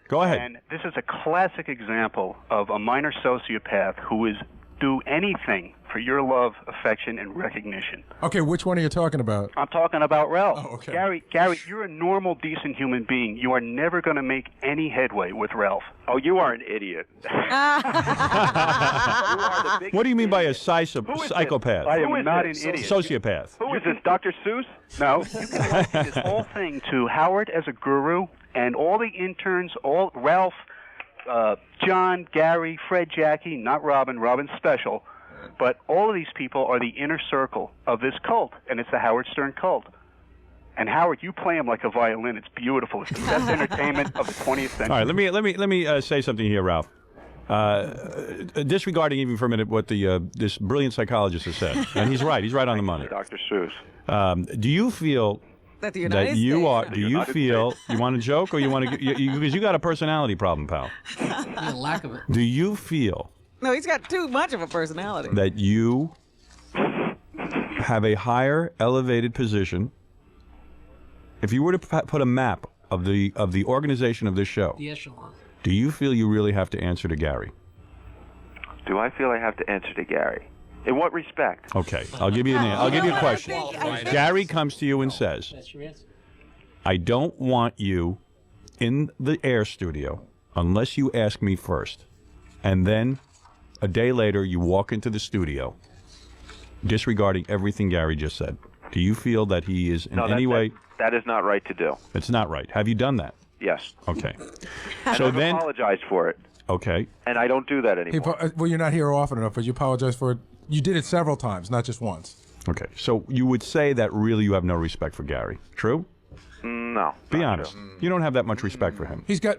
[SPEAKER 2] Go ahead.
[SPEAKER 9] and this is a classic example of a minor sociopath who is do anything for your love, affection, and recognition.
[SPEAKER 5] Okay, which one are you talking about?
[SPEAKER 9] I'm talking about Ralph.
[SPEAKER 5] Oh, okay.
[SPEAKER 9] Gary, you're a normal, decent human being. You are never going to make any headway with Ralph.
[SPEAKER 6] Oh, you are an idiot.
[SPEAKER 2] What do you mean by a
[SPEAKER 6] Who is
[SPEAKER 2] psychopath?
[SPEAKER 9] I
[SPEAKER 6] Who
[SPEAKER 9] am
[SPEAKER 6] is
[SPEAKER 9] not an
[SPEAKER 6] this?
[SPEAKER 9] idiot.
[SPEAKER 2] Sociopath.
[SPEAKER 6] Who is this, Dr. Seuss?
[SPEAKER 9] No, you can liken this whole thing to Howard as a guru, and all the interns, all Ralph, John, Gary, Fred, Jackie, not Robin. Robin's special, but all of these people are the inner circle of this cult, and it's the Howard Stern cult. And Howard, you play him like a violin. It's beautiful. It's the best entertainment of the 20th century.
[SPEAKER 2] All right, let me say something here, Ralph. Disregarding even for a minute what this brilliant psychologist has said, and he's right. He's right on the money.
[SPEAKER 6] Dr. Seuss.
[SPEAKER 2] Do you feel
[SPEAKER 3] That the United
[SPEAKER 2] that you
[SPEAKER 3] States.
[SPEAKER 2] are? Do you feel you want to joke or you want to? Because you got a personality problem, pal.
[SPEAKER 1] The lack of it.
[SPEAKER 2] Do you feel
[SPEAKER 3] No, he's got too much of a personality.
[SPEAKER 2] that you have a higher elevated position? If you were to put a map of the organization of this show,
[SPEAKER 1] The echelon.
[SPEAKER 2] do you feel you really have to answer to Gary?
[SPEAKER 6] Do I feel I have to answer to Gary? In what respect?
[SPEAKER 2] Okay, I'll give you a question. Gary comes to you and says,
[SPEAKER 1] That's your answer.
[SPEAKER 2] I don't want you in the air studio unless you ask me first. And then a day later, you walk into the studio, disregarding everything Gary just said. Do you feel that he is in any way?
[SPEAKER 6] That is not right to do.
[SPEAKER 2] It's not right. Have you done that?
[SPEAKER 6] Yes.
[SPEAKER 2] Okay.
[SPEAKER 6] And
[SPEAKER 2] So
[SPEAKER 6] I've
[SPEAKER 2] then,
[SPEAKER 6] apologized for it,
[SPEAKER 2] okay.
[SPEAKER 6] and I don't do that
[SPEAKER 5] Hey,
[SPEAKER 6] anymore.
[SPEAKER 5] well, you're not here often enough, but you apologize for it. You did it several times, not just once.
[SPEAKER 2] Okay, so you would say that really you have no respect for Gary. True?
[SPEAKER 6] No.
[SPEAKER 2] Be
[SPEAKER 6] not
[SPEAKER 2] honest.
[SPEAKER 6] true.
[SPEAKER 2] You don't have that much respect for him.
[SPEAKER 5] He's got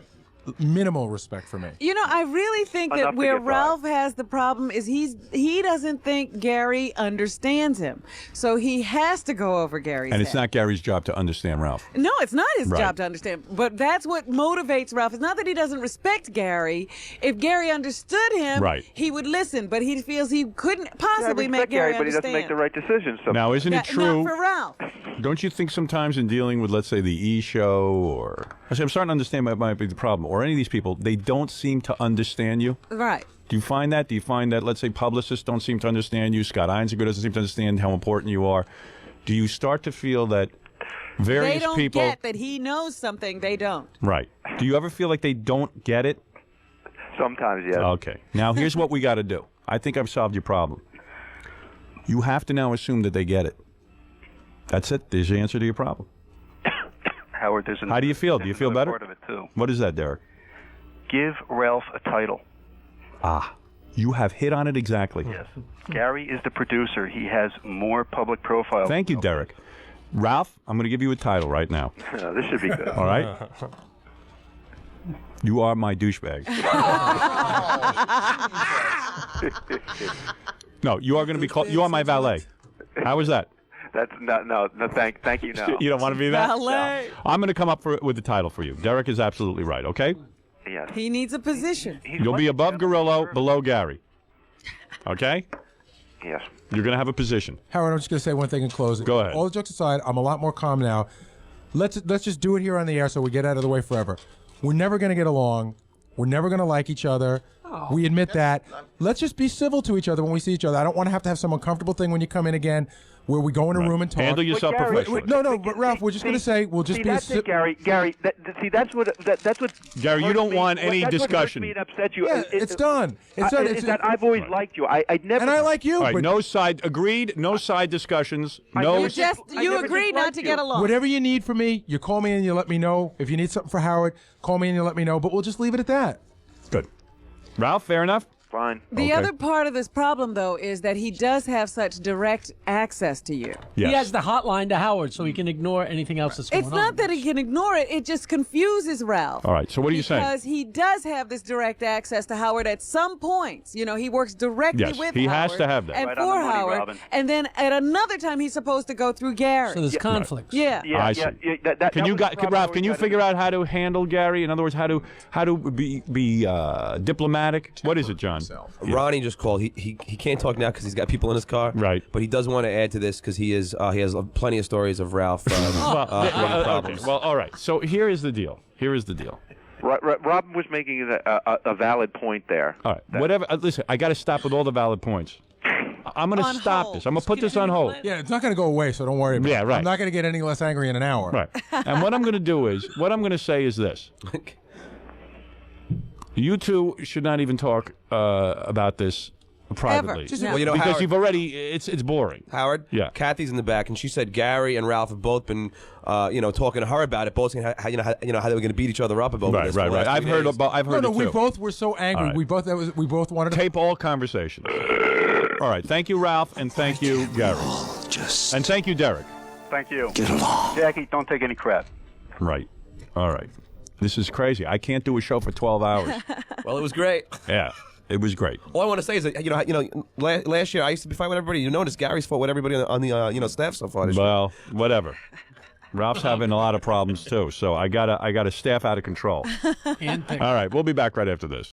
[SPEAKER 5] minimal respect for me.
[SPEAKER 3] You know, I really think
[SPEAKER 6] Enough
[SPEAKER 3] that
[SPEAKER 6] to
[SPEAKER 3] where
[SPEAKER 6] get by.
[SPEAKER 3] Ralph has the problem is he doesn't think Gary understands him. So he has to go over Gary's
[SPEAKER 2] And it's
[SPEAKER 3] head.
[SPEAKER 2] not Gary's job to understand Ralph.
[SPEAKER 3] No, it's not his
[SPEAKER 2] Right.
[SPEAKER 3] job to understand. But that's what motivates Ralph. It's not that he doesn't respect Gary. If Gary understood him,
[SPEAKER 2] Right.
[SPEAKER 3] he would listen. But he feels he couldn't
[SPEAKER 6] Yeah, I
[SPEAKER 3] possibly
[SPEAKER 6] respect
[SPEAKER 3] make Gary
[SPEAKER 6] but he doesn't
[SPEAKER 3] understand.
[SPEAKER 6] make the right decisions. So
[SPEAKER 2] Now, isn't it
[SPEAKER 3] Not
[SPEAKER 2] true?
[SPEAKER 3] for Ralph.
[SPEAKER 2] Don't you think sometimes in dealing with, let's say, the E! Show, or I'm starting to understand what might be the problem, or any of these people, they don't seem to understand you?
[SPEAKER 3] Right.
[SPEAKER 2] Do you find that? Do you find that, let's say, publicists don't seem to understand you, Scott Einziger doesn't seem to understand how important you are? Do you start to feel that various
[SPEAKER 3] They don't
[SPEAKER 2] people...
[SPEAKER 3] get that he knows something they don't.
[SPEAKER 2] Right. Do you ever feel like they don't get it?
[SPEAKER 6] sometimes, yes.
[SPEAKER 2] Okay. Now, here's what we got to do. I think I've solved your problem. You have to now assume that they get it. That's it. There's the answer to your problem.
[SPEAKER 9] Howard, there's
[SPEAKER 2] How do you feel? Do you feel
[SPEAKER 9] another
[SPEAKER 2] better?
[SPEAKER 9] part of it too.
[SPEAKER 2] What is that, Derek?
[SPEAKER 9] Give Ralph a title.
[SPEAKER 2] Ah, you have hit on it exactly.
[SPEAKER 9] Yes. Gary is the producer. He has more public profile.
[SPEAKER 2] Thank you, Derek. Ralph, I'm going to give you a title right now.
[SPEAKER 6] This should be good.
[SPEAKER 2] All right? You are my douchebag. No, you are going to be called. You are my valet. How is that?
[SPEAKER 6] That's no. Thank you. No.
[SPEAKER 2] You don't want to be that?
[SPEAKER 3] Valet.
[SPEAKER 2] I'm going to come up with the title for you. Derek is absolutely right. Okay?
[SPEAKER 6] Yes.
[SPEAKER 3] He needs a position.
[SPEAKER 2] You'll be above Gorillo, below Gary. Okay?
[SPEAKER 6] Yes.
[SPEAKER 2] You're going to have a position.
[SPEAKER 5] Howard, I'm just going to say one thing in closing.
[SPEAKER 2] Go ahead.
[SPEAKER 5] All jokes aside, I'm a lot more calm now. Let's just do it here on the air so we get out of the way forever. We're never going to get along. We're never going to like each other. We admit that. Let's just be civil to each other when we see each other. I don't want to have some uncomfortable thing when you come in again where we go in a room and talk.
[SPEAKER 2] Handle yourself
[SPEAKER 6] Gary,
[SPEAKER 2] professionally.
[SPEAKER 5] No, but Ralph, we're just going to say we'll just be
[SPEAKER 6] that's it, Gary. That's what.
[SPEAKER 2] Gary, you
[SPEAKER 6] hurts
[SPEAKER 2] don't
[SPEAKER 6] me-
[SPEAKER 2] want any
[SPEAKER 6] that's
[SPEAKER 2] discussion.
[SPEAKER 6] What hurts me and upsets you.
[SPEAKER 5] Yeah, it's done. It's done.
[SPEAKER 6] Is that I've always liked you. I'd never.
[SPEAKER 5] And I like you.
[SPEAKER 2] All right,
[SPEAKER 5] but
[SPEAKER 2] no side, agreed, no side discussions, no...
[SPEAKER 3] You just
[SPEAKER 6] I
[SPEAKER 3] you
[SPEAKER 6] never
[SPEAKER 3] agree not
[SPEAKER 6] disliked
[SPEAKER 3] to
[SPEAKER 6] you.
[SPEAKER 3] get along.
[SPEAKER 5] whatever you need from me, you call me and you let me know. If you need something for Howard, call me and you let me know. But we'll just leave it at that.
[SPEAKER 2] Good. Ralph, fair enough?
[SPEAKER 6] Fine.
[SPEAKER 3] The
[SPEAKER 2] Okay.
[SPEAKER 3] other part of this problem, though, is that he does have such direct access to you.
[SPEAKER 2] Yes.
[SPEAKER 1] He has the hotline to Howard, so he can ignore anything else that's going
[SPEAKER 3] It's
[SPEAKER 1] on.
[SPEAKER 3] not that he can ignore it; it just confuses Ralph.
[SPEAKER 2] All right, so what are you saying?
[SPEAKER 3] Because he does have this direct access to Howard at some points. You know, he works directly
[SPEAKER 2] Yes,
[SPEAKER 3] with
[SPEAKER 2] he
[SPEAKER 3] Howard.
[SPEAKER 2] has to have that.
[SPEAKER 3] And
[SPEAKER 9] Right
[SPEAKER 3] for
[SPEAKER 9] on the money,
[SPEAKER 3] Howard.
[SPEAKER 9] Robin.
[SPEAKER 3] And then at another time, he's supposed to go through Gary.
[SPEAKER 1] So there's conflicts.
[SPEAKER 3] Yeah.
[SPEAKER 2] I see. Can you, Ralph? Can you figure out how to handle Gary? In other words, how to be diplomatic? What is it, John?
[SPEAKER 4] Ronnie just called. He can't talk now because he's got people in his car.
[SPEAKER 2] Right.
[SPEAKER 4] But he does want to add to this because he has plenty of stories of Ralph having problems.
[SPEAKER 2] Okay. Well, all right. So here is the deal.
[SPEAKER 6] Robin was making a valid point there.
[SPEAKER 2] All right. Whatever. Listen, I got to stop with all the valid points. I'm going to
[SPEAKER 3] On
[SPEAKER 2] stop
[SPEAKER 3] hold.
[SPEAKER 2] this. I'm going to put this on hold.
[SPEAKER 5] Yeah, it's not going to go away, so don't worry about it.
[SPEAKER 2] Yeah, right.
[SPEAKER 5] I'm not going to get any less angry in an hour.
[SPEAKER 2] Right. And what I'm going to do is, what I'm going to say is this. You two should not even talk about this privately.
[SPEAKER 3] Ever. No.
[SPEAKER 4] Well, you know,
[SPEAKER 2] Because
[SPEAKER 4] Howard,
[SPEAKER 2] you've already, it's boring.
[SPEAKER 4] Howard,
[SPEAKER 2] Yeah.
[SPEAKER 4] Kathy's in the back, and she said Gary and Ralph have both been, talking to her about it, both saying how they were going to beat each other up about this. for the last
[SPEAKER 2] I've
[SPEAKER 4] 2
[SPEAKER 2] heard
[SPEAKER 4] days.
[SPEAKER 2] about. I've heard
[SPEAKER 5] No,
[SPEAKER 2] it
[SPEAKER 5] we
[SPEAKER 2] too.
[SPEAKER 5] both were so angry.
[SPEAKER 2] All right.
[SPEAKER 5] We both wanted to
[SPEAKER 2] Tape all conversations. All right. Thank you, Ralph, and thank you, Gary, and thank you, Derek.
[SPEAKER 9] Thank you. Get along. Jackie, don't take any crap.
[SPEAKER 2] Right. All right. This is crazy. I can't do a show for 12 hours.
[SPEAKER 4] Well, it was great.
[SPEAKER 2] Yeah, it was great.
[SPEAKER 4] All I want to say is that last year I used to be fighting with everybody. You notice Gary's fought with everybody on the staff so far this year.
[SPEAKER 2] Well, whatever. Ralph's having a lot of problems too, so I got a staff out of control. All right, we'll be back right after this.